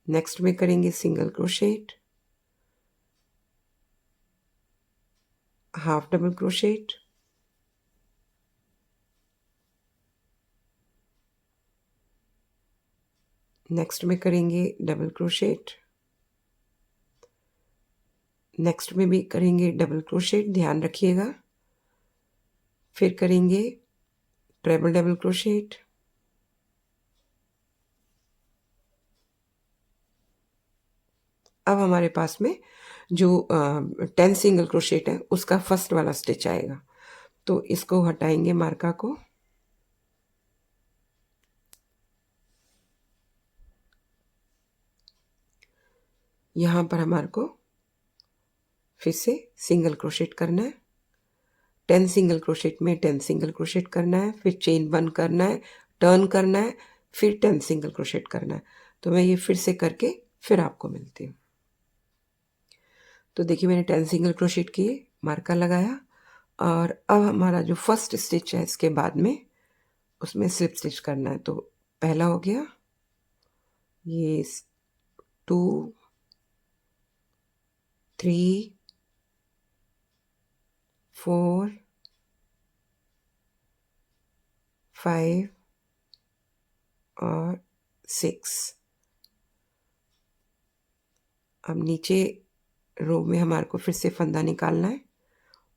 नेक्स्ट में करेंगे single crochet, half double crochet, next में करेंगे डबल क्रोशेट, नेक्स्ट में भी करेंगे डबल क्रोशेट, ध्यान रखिएगा, फिर करेंगे ट्रिपल डबल क्रोशेट, अब हमारे पास में जो 10 सिंगल क्रोशेट है उसका फर्स्ट वाला स्टिच आएगा। तो इसको हटाएंगे मार्का को, यहाँ पर हमारे को फिर से सिंगल क्रोशेट करना है, 10 सिंगल क्रोशेट में 10 सिंगल क्रोशेट करना है, फिर चेन 1 करना है, टर्न करना है, फिर 10 सिंगल क्रोशेट करना है। तो मैं ये फिर से करके फिर आपको मिलती हूँ। तो देखिए मैंने 10 सिंगल क्रोशेट किए, मार्का लगाया, और अब हमारा जो फर्स्ट स्टिच है इसके बाद में उसमें स्लिप स्टिच करना है। तो पहला हो गया ये 2 3 4 5 और 6। अब नीचे रो में हमारे को फिर से फंदा निकालना है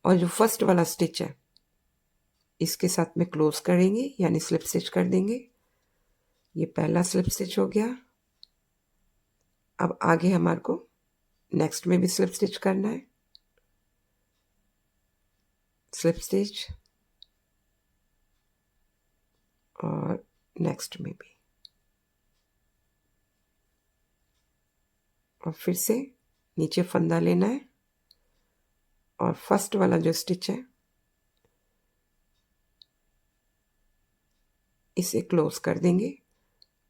और जो फर्स्ट वाला स्टिच है इसके साथ में क्लोज करेंगे, यानी स्लिप स्टिच कर देंगे। ये पहला स्लिप स्टिच हो गया। अब आगे हमारे को नेक्स्ट में भी स्लिप स्टिच करना है, स्लिप स्टिच, और नेक्स्ट में भी, और फिर से नीचे फंदा लेना है और फर्स्ट वाला जो स्टिच है इसे क्लोज कर देंगे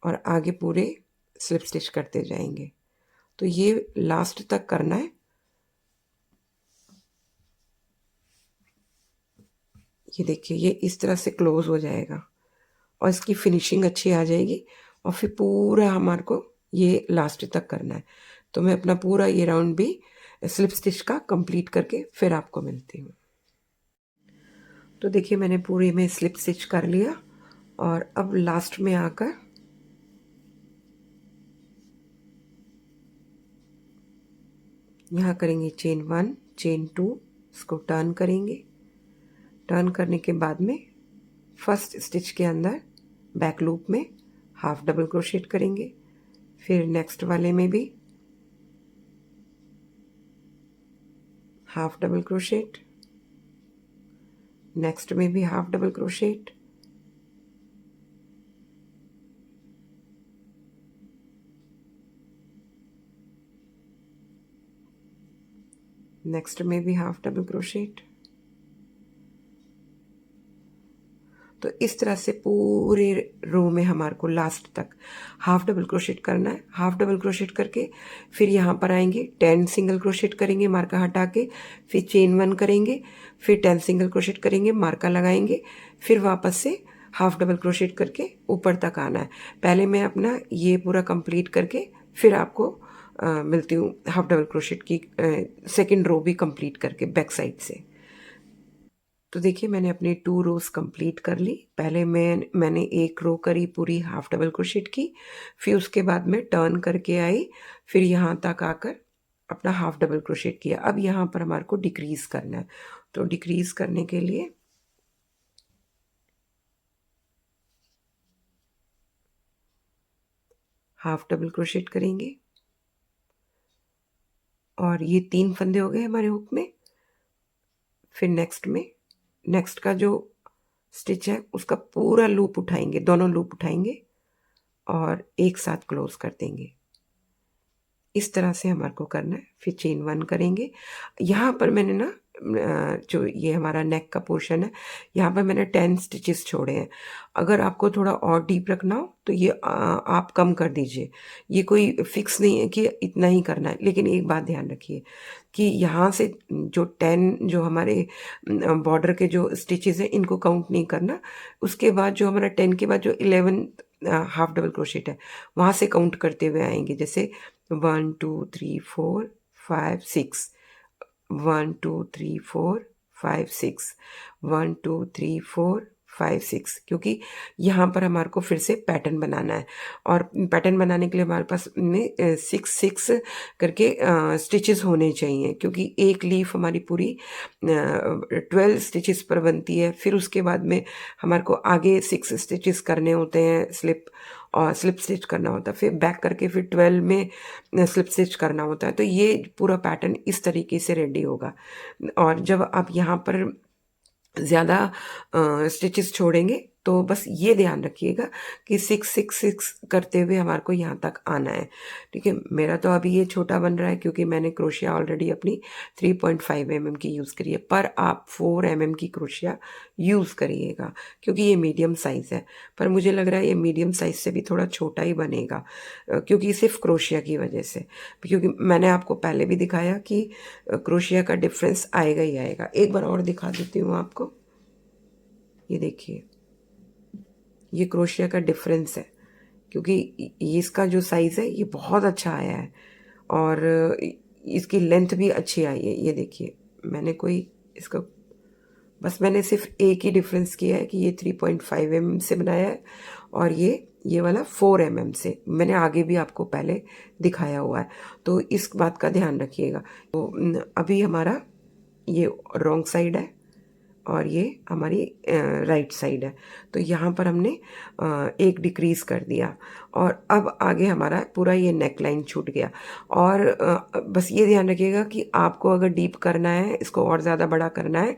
और आगे पूरे स्लिप स्टिच करते जाएंगे। तो ये लास्ट तक करना है। ये देखिए ये इस तरह से क्लोज हो जाएगा और इसकी फिनिशिंग अच्छी आ जाएगी, और फिर पूरा हमारे को ये लास्ट तक करना है। तो मैं अपना पूरा ये राउंड भी स्लिप स्टिच का कंप्लीट करके फिर आपको मिलती हूँ। तो देखिए मैंने पूरे में स्लिप स्टिच कर लिया और अब लास्ट में आकर यहाँ करेंगे चेन 1 चेन 2, इसको टर्न करेंगे। टर्न करने के बाद में फर्स्ट स्टिच के अंदर बैक लूप में हाफ डबल क्रोशेट करेंगे, फिर नेक्स्ट वाले में भी हाफ डबल क्रोशेट, नेक्स्ट में भी हाफ डबल क्रोशेट, नेक्स्ट में भी हाफ डबल क्रोशेट। तो इस तरह से पूरे रो में हमारे को लास्ट तक हाफ डबल क्रोशेट करना है। हाफ डबल क्रोशेट करके फिर यहाँ पर आएंगे, 10 सिंगल क्रोशेट करेंगे मार्का हटा के, फिर चेन 1 करेंगे, फिर 10 सिंगल क्रोशेट करेंगे, मार्का लगाएंगे, फिर वापस से हाफ डबल क्रोशेट करके ऊपर तक आना है। पहले मैं अपना ये पूरा कंप्लीट करके फिर आपको मिलती हूँ हाफ डबल क्रोशेट की सेकेंड रो भी कंप्लीट करके बैक साइड से। तो देखिए मैंने अपनी 2 रोज़ कंप्लीट कर ली। पहले मैंने एक रो करी पूरी हाफ डबल क्रोशेट की, फिर उसके बाद में टर्न करके आई, फिर यहाँ तक आकर अपना हाफ डबल क्रोशेट किया। अब यहाँ पर हमारे को डिक्रीज़ करना है। तो डिक्रीज़ करने के लिए हाफ डबल क्रोशेट करेंगे और ये 3 फंदे हो गए हमारे हुक में। फिर नेक्स्ट का जो स्टिच है उसका पूरा लूप उठाएंगे, दोनों लूप उठाएंगे और एक साथ क्लोज कर देंगे। इस तरह से हमारे को करना है। फिर चेन 1 करेंगे। यहाँ पर मैंने ना जो ये हमारा नेक का पोर्शन है, यहाँ पर मैंने 10 स्टिचेस छोड़े हैं। अगर आपको थोड़ा और डीप रखना हो तो ये आप कम कर दीजिए। ये कोई फिक्स नहीं है कि इतना ही करना है, लेकिन एक बात ध्यान रखिए कि यहाँ से जो 10 जो हमारे बॉर्डर के जो स्टिचेस हैं इनको काउंट नहीं करना। उसके बाद जो हमारा 10 के बाद जो 11 हाफ डबल क्रोशेट है वहाँ से काउंट करते हुए आएंगे, जैसे 1 2 3 4 5 6, 1 2 3 4 5 6, 1 2 3 4 5 6, क्योंकि यहाँ पर हमारे को फिर से पैटर्न बनाना है। और पैटर्न बनाने के लिए हमारे पास में 6 करके स्टिचेस होने चाहिए, क्योंकि एक लीफ हमारी पूरी 12 स्टिचेस पर बनती है। फिर उसके बाद में हमारे को आगे 6 स्टिचेस करने होते हैं, स्लिप स्टिच करना होता है, फिर बैक करके फिर 12 में स्लिप स्टिच करना होता है। तो ये पूरा पैटर्न इस तरीके से रेडी होगा। और जब आप यहाँ पर ज़्यादा स्टिचेस छोड़ेंगे तो बस ये ध्यान रखिएगा कि 6 करते हुए हमारे को यहाँ तक आना है। ठीक है, मेरा तो अभी ये छोटा बन रहा है क्योंकि मैंने क्रोशिया ऑलरेडी अपनी 3.5 mm की यूज़ करी है, पर आप 4 mm की क्रोशिया यूज़ करिएगा क्योंकि ये मीडियम साइज़ है। पर मुझे लग रहा है ये मीडियम साइज़ से भी थोड़ा छोटा ही बनेगा, क्योंकि सिर्फ क्रोशिया की वजह से। क्योंकि मैंने आपको पहले भी दिखाया कि क्रोशिया का डिफरेंस आएगा ही आएगा। एक बार और दिखा देती हूँ आपको, ये देखिए, ये क्रोशिया का डिफरेंस है, क्योंकि ये इसका जो साइज़ है ये बहुत अच्छा आया है और इसकी लेंथ भी अच्छी आई है। ये देखिए, मैंने कोई इसका बस मैंने सिर्फ एक ही डिफरेंस किया है कि ये 3.5 mm से बनाया है और ये वाला 4 mm से। मैंने आगे भी आपको पहले दिखाया हुआ है, तो इस बात का ध्यान रखिएगा। तो अभी हमारा ये रॉन्ग साइड है और ये हमारी राइट साइड है, तो यहाँ पर हमने एक डिक्रीज़ कर दिया और अब आगे हमारा पूरा ये नेक लाइन छूट गया। और बस ये ध्यान रखिएगा कि आपको अगर डीप करना है, इसको और ज़्यादा बड़ा करना है,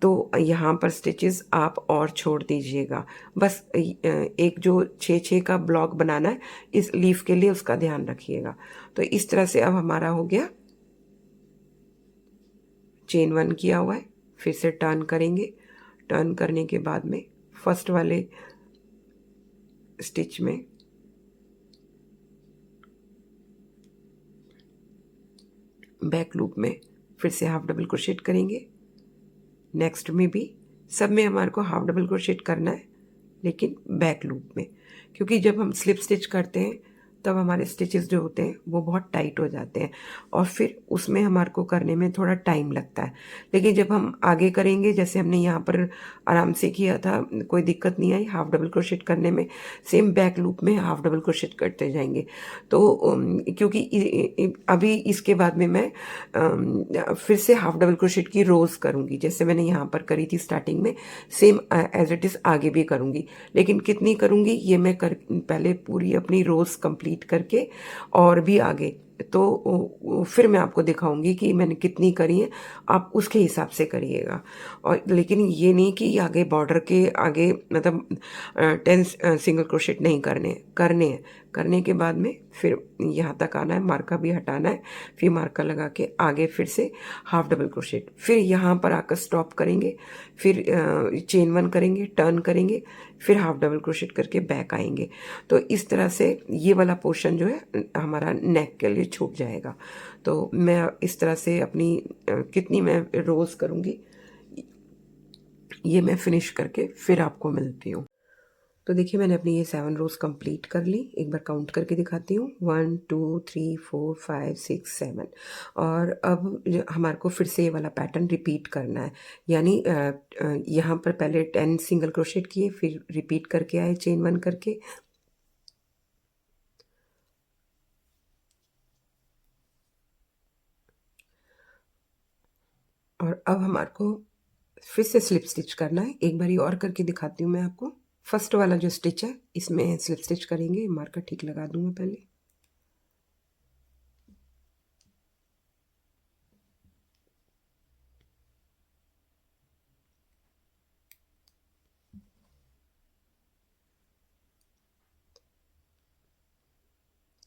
तो यहाँ पर स्टिचेस आप और छोड़ दीजिएगा। बस एक जो 6 का ब्लॉक बनाना है इस लीफ के लिए, उसका ध्यान रखिएगा। तो इस तरह से अब हमारा हो गया, चेन 1 किया हुआ है, फिर से टर्न करेंगे। टर्न करने के बाद में फर्स्ट वाले स्टिच में बैक लूप में फिर से हाफ डबल क्रोशेट करेंगे। नेक्स्ट में भी सब में हमारे को हाफ डबल क्रोशेट करना है, लेकिन बैक लूप में, क्योंकि जब हम स्लिप स्टिच करते हैं तब हमारे स्टिचेस जो होते हैं वो बहुत टाइट हो जाते हैं और फिर उसमें हमारे को करने में थोड़ा टाइम लगता है। लेकिन जब हम आगे करेंगे, जैसे हमने यहाँ पर आराम से किया था, कोई दिक्कत नहीं आई हाफ डबल क्रोशेट करने में, सेम बैक लूप में हाफ डबल क्रोशेट करते जाएंगे। तो क्योंकि अभी इसके बाद में मैं फिर से हाफ डबल क्रोशेट की रोज़ करूँगी, जैसे मैंने यहाँ पर करी थी स्टार्टिंग में, सेम एज इट इज़ आगे भी करूँगी। लेकिन कितनी करूँगी ये मैं पहले पूरी अपनी रोज़ कंप्लीट करके और भी आगे, तो फिर मैं आपको दिखाऊंगी कि मैंने कितनी करी है, आप उसके हिसाब से करिएगा। और लेकिन ये नहीं कि आगे बॉर्डर के आगे मतलब 10 सिंगल क्रोशेट नहीं करने हैं। करने के बाद में फिर यहाँ तक आना है, मार्का भी हटाना है, फिर मार्का लगा के आगे फिर से हाफ डबल क्रोशेट, फिर यहाँ पर आकर स्टॉप करेंगे, फिर चेन 1 करेंगे, टर्न करेंगे, फिर हाफ डबल क्रोशेट करके बैक आएंगे। तो इस तरह से ये वाला पोर्शन जो है हमारा नेक के लिए छूट जाएगा। तो मैं इस तरह से अपनी कितनी मैं रोज़ करूँगी ये मैं फिनिश करके फिर आपको मिलती हूँ। तो देखिए, मैंने अपनी ये 7 रोज़ कंप्लीट कर ली। एक बार काउंट करके दिखाती हूँ, 1 2 3 4 5 6 7। और अब हमारे को फिर से ये वाला पैटर्न रिपीट करना है, यानी यहाँ पर पहले 10 सिंगल क्रोशेट किए, फिर रिपीट करके आए चेन 1 करके, और अब हमारे को फिर से स्लिप स्टिच करना है। एक बारी और करके दिखाती हूँ मैं आपको। फर्स्ट वाला जो स्टिच है इसमें स्लिप स्टिच करेंगे, मार्कर ठीक लगा दूँ मैं पहले।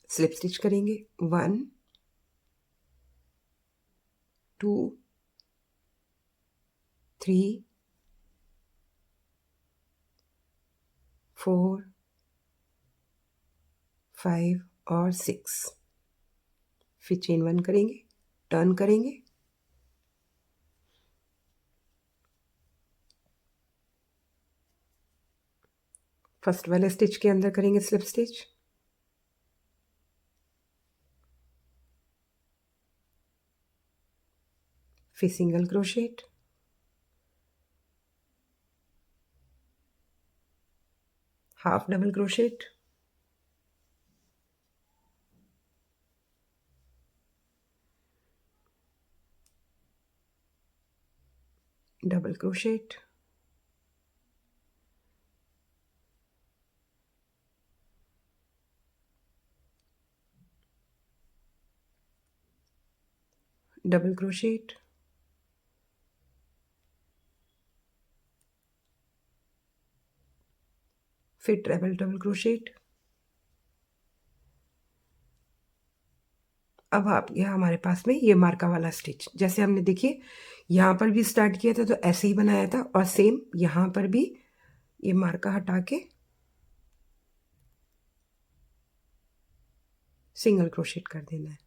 स्लिप स्टिच करेंगे, 1 2 3 4 5 और 6। फिर चेन 1 करेंगे, टर्न करेंगे, फर्स्ट वाले स्टिच के अंदर करेंगे स्लिप स्टिच, फिर single crochet, half double crochet, double crochet, double crochet, फिर ट्रेबल डबल क्रोशेट। अब आप यह हमारे पास में ये मार्का वाला स्टिच, जैसे हमने देखिए यहाँ पर भी स्टार्ट किया था तो ऐसे ही बनाया था, और सेम यहाँ पर भी ये मार्का हटा के सिंगल क्रोशेट कर देना है।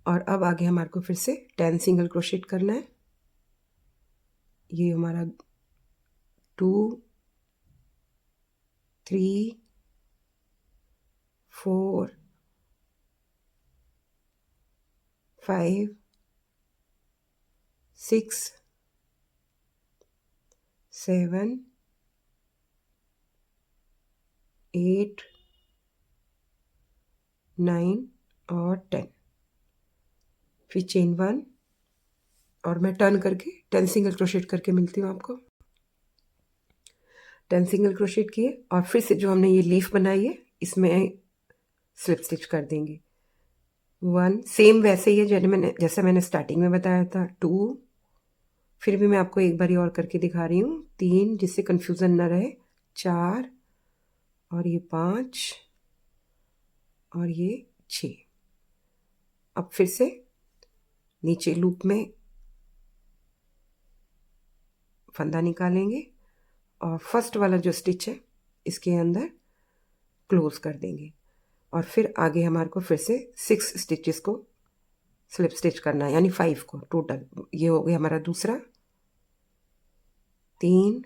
और अब आगे हमारे को फिर से 10 सिंगल क्रोशेट करना है। ये हमारा 2 3 4 5 6 7 8 9 और 10। फिर चेन 1 और मैं टर्न करके 10 सिंगल क्रोशेट करके मिलती हूँ आपको। 10 सिंगल क्रोशेट किए और फिर से जो हमने ये लीफ बनाई है इसमें स्लिप स्टिच कर देंगे। 1 सेम वैसे ही है जैसे मैंने स्टार्टिंग में बताया था। 2 फिर भी मैं आपको एक बारी और करके दिखा रही हूँ। 3 जिससे कंफ्यूजन ना रहे। 4 और ये 5 और ये 6। अब फिर से नीचे लूप में फंदा निकालेंगे और फर्स्ट वाला जो स्टिच है इसके अंदर क्लोज कर देंगे और फिर आगे हमारे को फिर से 6 स्टिचेस को स्लिप स्टिच करना है, यानी 5 को टोटल। ये हो गया हमारा दूसरा। 3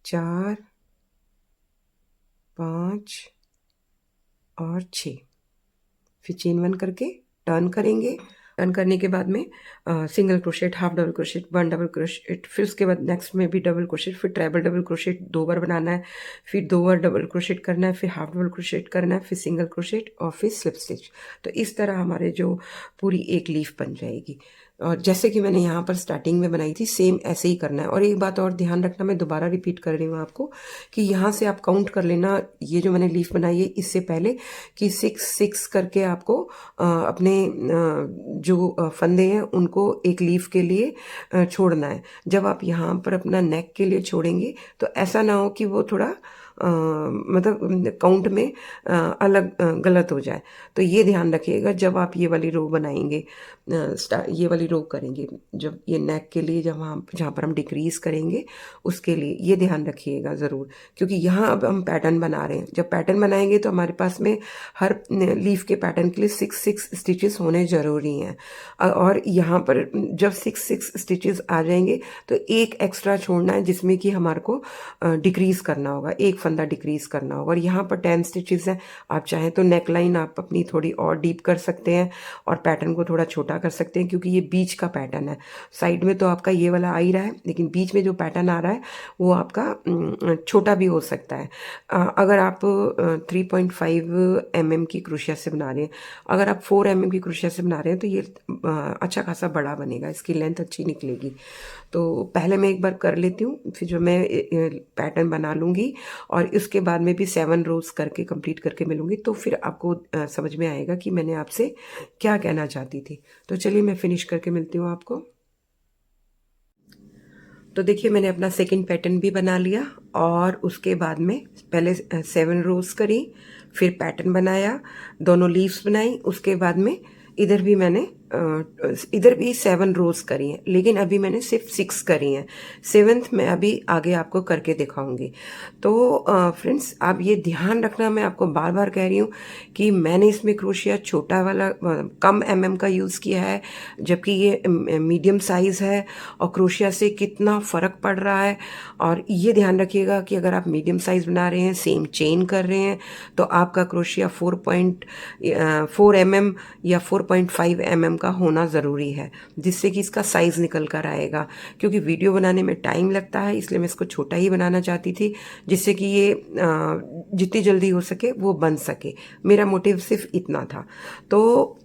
4 5 और 6। फिर चेन 1 करके टर्न करेंगे। टर्न करने के बाद में single crochet, half double crochet, 1 double crochet, फिर उसके बाद नेक्स्ट में भी डबल क्रोशेट, फिर ट्रिपल डबल क्रोशेट 2 बार बनाना है, फिर 2 बार डबल क्रोशेट करना है, फिर हाफ डबल क्रोशेट करना है, फिर सिंगल क्रोशेट और फिर स्लिप स्टिच। तो इस तरह हमारे जो पूरी एक लीफ बन जाएगी। और जैसे कि मैंने यहाँ पर स्टार्टिंग में बनाई थी सेम ऐसे ही करना है। और एक बात और ध्यान रखना, मैं दोबारा रिपीट कर रही हूँ आपको कि यहाँ से आप काउंट कर लेना, ये जो मैंने लीफ बनाई है इससे पहले, कि 6 करके आपको अपने जो फंदे हैं उनको एक लीफ के लिए छोड़ना है। जब आप यहाँ पर अपना नेक के लिए छोड़ेंगे तो ऐसा ना हो कि वो थोड़ा मतलब काउंट में अलग गलत हो जाए। तो ये ध्यान रखिएगा जब आप ये वाली रो बनाएंगे, ये वाली रो करेंगे, जब ये नेक के लिए जहाँ पर हम डिक्रीज करेंगे उसके लिए ये ध्यान रखिएगा ज़रूर, क्योंकि यहाँ अब हम पैटर्न बना रहे हैं। जब पैटर्न बनाएंगे तो हमारे पास में हर लीफ के पैटर्न के लिए 6 स्टिचेस होने ज़रूरी हैं। और यहाँ पर जब 6 स्टिचेस आ जाएंगे तो एक एक्स्ट्रा छोड़ना है जिसमें कि हमारे को डिक्रीज करना होगा, एक फंदा डिक्रीज करना होगा। और यहाँ पर 10 स्टिचेस हैं, आप चाहें तो नेक लाइन आप अपनी थोड़ी और डीप कर सकते हैं और पैटर्न को थोड़ा छोटा कर सकते हैं, क्योंकि ये बीच का पैटर्न है। साइड में तो आपका ये वाला आ ही रहा है, लेकिन बीच में जो पैटर्न आ रहा है वो आपका छोटा भी हो सकता है। अगर आप 3.5 mm की क्रोशिया से बना रहे हैं, अगर आप 4 mm की क्रोशिया से बना रहे हैं तो ये अच्छा खासा बड़ा बनेगा, इसकी लेंथ अच्छी निकलेगी। तो पहले मैं एक बार कर लेती हूँ, फिर जो मैं पैटर्न बना लूँगी और इसके बाद में भी 7 रोज करके कंप्लीट करके मिलूँगी, तो फिर आपको समझ में आएगा कि मैंने आपसे क्या कहना चाहती थी। तो चलिए मैं फिनिश करके मिलती हूँ आपको। तो देखिए मैंने अपना सेकंड पैटर्न भी बना लिया और उसके बाद में पहले 7 रोज करी, फिर पैटर्न बनाया, दोनों लीव्स बनाई, उसके बाद में इधर भी मैंने इधर भी 7 रोज करी हैं, लेकिन अभी मैंने सिर्फ 6 करी हैं। 7th मैं अभी आगे आपको करके दिखाऊंगी। तो फ्रेंड्स, आप ये ध्यान रखना, मैं आपको बार बार कह रही हूँ कि मैंने इसमें क्रोशिया छोटा वाला कम का यूज़ किया है, जबकि ये मीडियम साइज़ है, और क्रोशिया से कितना फ़र्क पड़ रहा है। और ये ध्यान रखिएगा कि अगर आप मीडियम साइज़ बना रहे हैं, सेम चेन कर रहे हैं, तो आपका क्रोशिया 4 या 4.5 का होना ज़रूरी है, जिससे कि इसका साइज़ निकल कर आएगा। क्योंकि वीडियो बनाने में टाइम लगता है, इसलिए मैं इसको छोटा ही बनाना चाहती थी, जिससे कि ये जितनी जल्दी हो सके वो बन सके। मेरा मोटिव सिर्फ इतना था। तो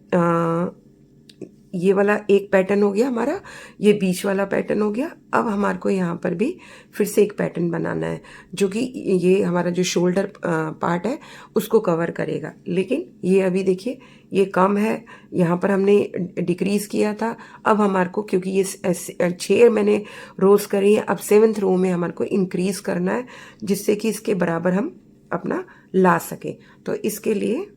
ये वाला एक पैटर्न हो गया हमारा, ये बीच वाला पैटर्न हो गया। अब हमारे को यहाँ पर भी फिर से एक पैटर्न बनाना है, जो कि ये हमारा जो शोल्डर पार्ट है उसको कवर करेगा। लेकिन ये अभी देखिए ये कम है, यहाँ पर हमने डिक्रीज किया था। अब हमारे को, क्योंकि ये 6 मैंने रोज करी है, अब 7th रो में हमारे को इंक्रीज करना है, जिससे कि इसके बराबर हम अपना ला सके। तो इसके लिए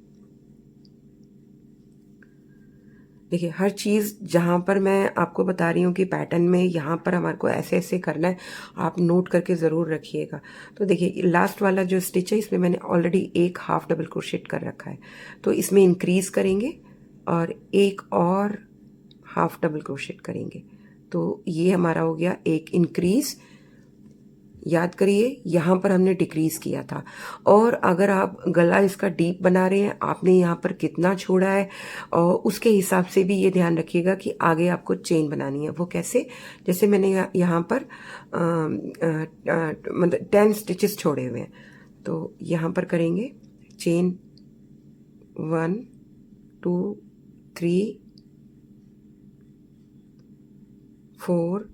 देखिए, हर चीज़ जहाँ पर मैं आपको बता रही हूँ कि पैटर्न में यहाँ पर हमारे को ऐसे ऐसे करना है, आप नोट करके ज़रूर रखिएगा। तो देखिए, लास्ट वाला जो स्टिच है इसमें मैंने ऑलरेडी एक हाफ डबल क्रोशेट कर रखा है, तो इसमें इंक्रीज करेंगे और एक और हाफ डबल क्रोशेट करेंगे। तो ये हमारा हो गया एक इंक्रीज। याद करिए, यहाँ पर हमने डिक्रीज किया था। और अगर आप गला इसका डीप बना रहे हैं, आपने यहाँ पर कितना छोड़ा है, और उसके हिसाब से भी ये ध्यान रखिएगा कि आगे आपको चेन बनानी है। वो कैसे? जैसे मैंने यहाँ पर मतलब 10 स्टिचेस छोड़े हुए हैं, तो यहाँ पर करेंगे चेन 1 2 3 4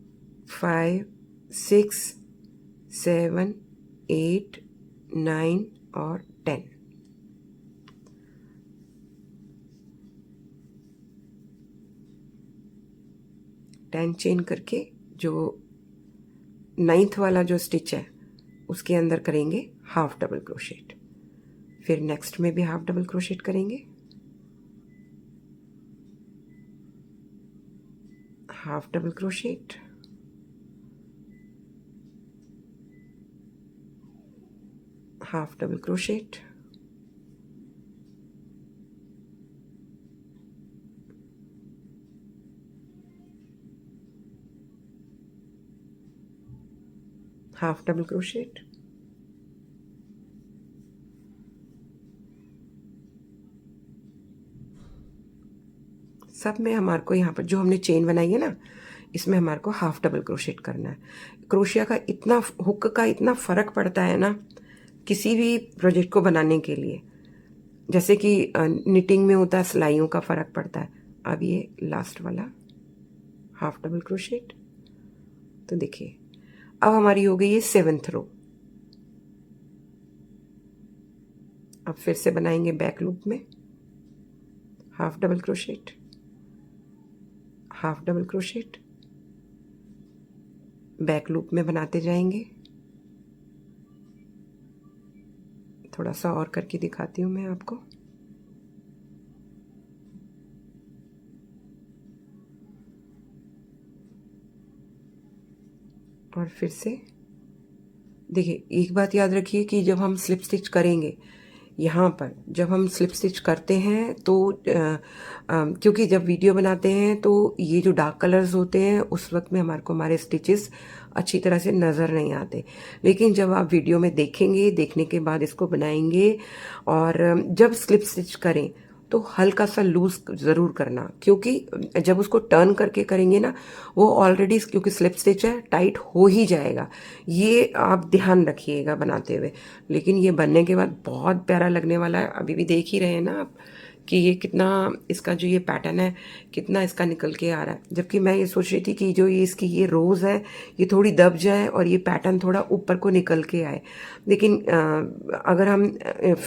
5 6 7 8 9 और 10। 10 चेन करके जो 9th वाला जो स्टिच है उसके अंदर करेंगे हाफ डबल क्रोशेट। फिर नेक्स्ट में भी हाफ डबल क्रोशेट करेंगे, half double crochet, half double crochet, half double crochet, सब में हमारे को यहाँ पर जो हमने चेन बनाई है ना, इसमें हमारे को हाफ डबल क्रोशेट करना है। क्रोशिया का इतना, हुक का इतना फ़र्क पड़ता है ना किसी भी प्रोजेक्ट को बनाने के लिए, जैसे कि निटिंग में होता है, सिलाइयों का फ़र्क पड़ता है। अब ये लास्ट वाला हाफ डबल क्रोशेट। तो देखिए, अब हमारी हो गई ये 7th रो। अब फिर से बनाएंगे बैक लूप में half double crochet, half double crochet, back loop में बनाते जाएंगे। थोड़ा सा और करके दिखाती हूँ मैं आपको। और फिर से देखिए, एक बात याद रखिए कि जब हम स्लिप स्टिच करेंगे, यहाँ पर जब हम स्लिप स्टिच करते हैं तो क्योंकि जब वीडियो बनाते हैं तो ये जो डार्क कलर्स होते हैं उस वक्त में हमारे को हमारे स्टिचेस अच्छी तरह से नज़र नहीं आते। लेकिन जब आप वीडियो में देखेंगे, देखने के बाद इसको बनाएंगे, और जब स्लिप स्टिच करें तो हल्का सा लूज ज़रूर करना, क्योंकि जब उसको टर्न करके करेंगे ना, वो ऑलरेडी क्योंकि स्लिप स्टिच है टाइट हो ही जाएगा। ये आप ध्यान रखिएगा बनाते हुए। लेकिन ये बनने के बाद बहुत प्यारा लगने वाला है। अभी भी देख ही रहे हैं ना आप कि ये कितना, इसका जो ये पैटर्न है कितना इसका निकल के आ रहा है। जबकि मैं ये सोच रही थी कि जो ये इसकी ये रोज़ है ये थोड़ी दब जाए और ये पैटर्न थोड़ा ऊपर को निकल के आए। लेकिन अगर हम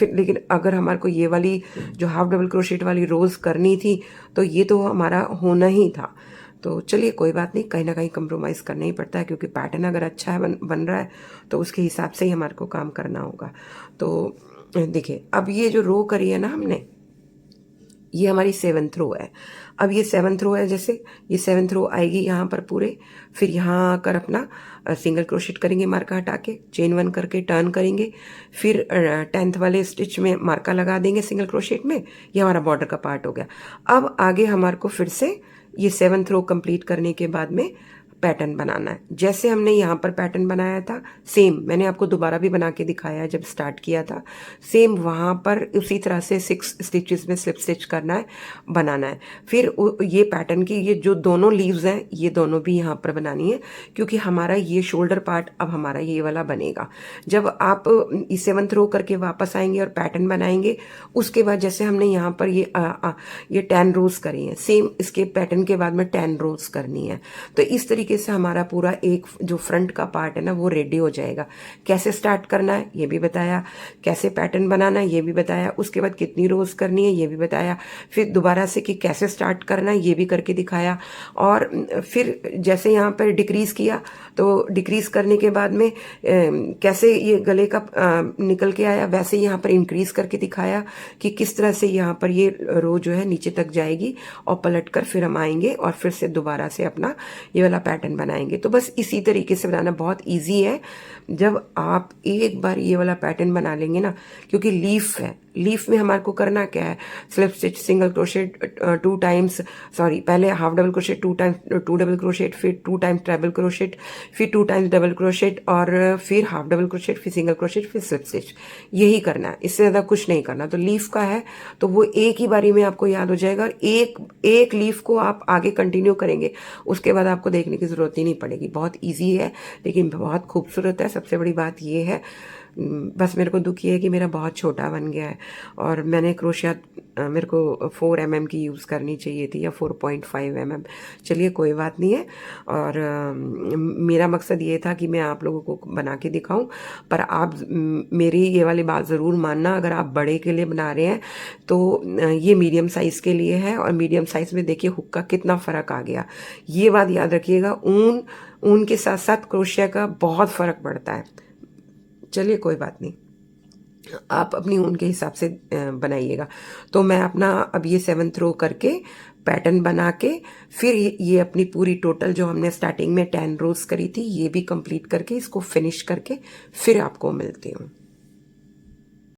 लेकिन अगर हमारे को ये वाली जो हाफ डबल क्रोशेट वाली रोज़ करनी थी तो ये तो हमारा होना ही था। तो चलिए, कोई बात नहीं, कहीं ना कहीं कंप्रोमाइज़ करना ही पड़ता है, क्योंकि पैटर्न अगर अच्छा है बन रहा है तो उसके हिसाब से ही हमारे को काम करना होगा। तो देखिए, अब ये जो रो करी है ना हमने, ये हमारी 7th रो है। अब ये 7th रो है, जैसे ये 7th रो आएगी यहाँ पर पूरे, फिर यहाँ आकर अपना सिंगल क्रोशेट करेंगे मार्का हटा के, चेन 1 करके टर्न करेंगे, फिर 10th वाले स्टिच में मार्का लगा देंगे सिंगल क्रोशेट में। ये हमारा बॉर्डर का पार्ट हो गया। अब आगे हमारे को फिर से ये 7th रो कंप्लीट करने के बाद में पैटर्न बनाना है। जैसे हमने यहाँ पर पैटर्न बनाया था सेम मैंने आपको दोबारा भी बना के दिखाया है जब स्टार्ट किया था, सेम वहाँ पर उसी तरह से 6 स्टिचेस में स्लिप स्टिच करना है, बनाना है। फिर ये पैटर्न की ये जो दोनों लीव्स हैं ये दोनों भी यहाँ पर बनानी है, क्योंकि हमारा ये शोल्डर पार्ट अब हमारा ये वाला बनेगा। जब आप 7th रो करके वापस आएंगे और पैटर्न बनाएंगे, उसके बाद जैसे हमने यहाँ पर ये 10 रोज करी हैं, सेम इसके पैटर्न के बाद में 10 रोज करनी है। तो इस तरीके से हमारा पूरा एक जो फ्रंट का पार्ट है ना वो रेडी हो जाएगा। कैसे स्टार्ट करना है ये भी बताया, कैसे पैटर्न बनाना है ये भी बताया, उसके बाद कितनी रोज करनी है ये भी बताया, फिर दोबारा से कि कैसे स्टार्ट करना है ये भी करके दिखाया। और फिर जैसे यहाँ पर डिक्रीज किया तो डिक्रीज करने के बाद में कैसे ये गले का निकल के आया, वैसे यहाँ पर इंक्रीज करके दिखाया कि किस तरह से यहाँ पर ये रो जो है नीचे तक जाएगी और पलट कर फिर हम आएंगे और फिर से दोबारा से अपना ये वाला पैटर्न बनाएंगे। तो बस इसी तरीके से बनाना बहुत इजी है। जब आप एक बार ये वाला पैटर्न बना लेंगे ना, क्योंकि लीफ है, लीफ में हमारे को करना क्या है, slip stitch, single crochet 2 times, sorry पहले half double crochet 2 times, 2 double crochet, फिर 2 टाइम्स ट्रिपल क्रोशेट, फिर 2 टाइम्स डबल क्रोशेट और फिर हाफ डबल क्रोशेट, फिर सिंगल क्रोशेट, फिर स्लिप स्टिच, यही करना है, इससे ज़्यादा कुछ नहीं करना। तो लीफ का है तो वो एक ही बारी में आपको याद हो जाएगा और एक लीफ को आप आगे कंटिन्यू करेंगे, उसके बाद आपको देखने की ज़रूरत ही नहीं पड़ेगी। बहुत ईजी है लेकिन बहुत खूबसूरत है। सबसे बड़ी बात ये है, बस मेरे को दुख ये है कि मेरा बहुत छोटा बन गया है और मैंने क्रोशिया मेरे को 4 mm की यूज़ करनी चाहिए थी या 4.5 mm। चलिए कोई बात नहीं है। और मेरा मकसद ये था कि मैं आप लोगों को बना के दिखाऊं, पर आप मेरी ये वाली बात ज़रूर मानना, अगर आप बड़े के लिए बना रहे हैं तो ये मीडियम साइज़ के लिए है। और मीडियम साइज़ में देखिए हुक का कितना फ़र्क आ गया, ये बात याद रखिएगा। ऊन के साथ साथ क्रोशिया का बहुत फ़र्क पड़ता है। चलिए कोई बात नहीं, आप अपनी ऊन के हिसाब से बनाइएगा। तो मैं अपना अब ये 7th रो करके पैटर्न बना के फिर ये अपनी पूरी टोटल जो हमने स्टार्टिंग में 10 रोज करी थी ये भी कंप्लीट करके इसको फिनिश करके फिर आपको मिलती हूँ।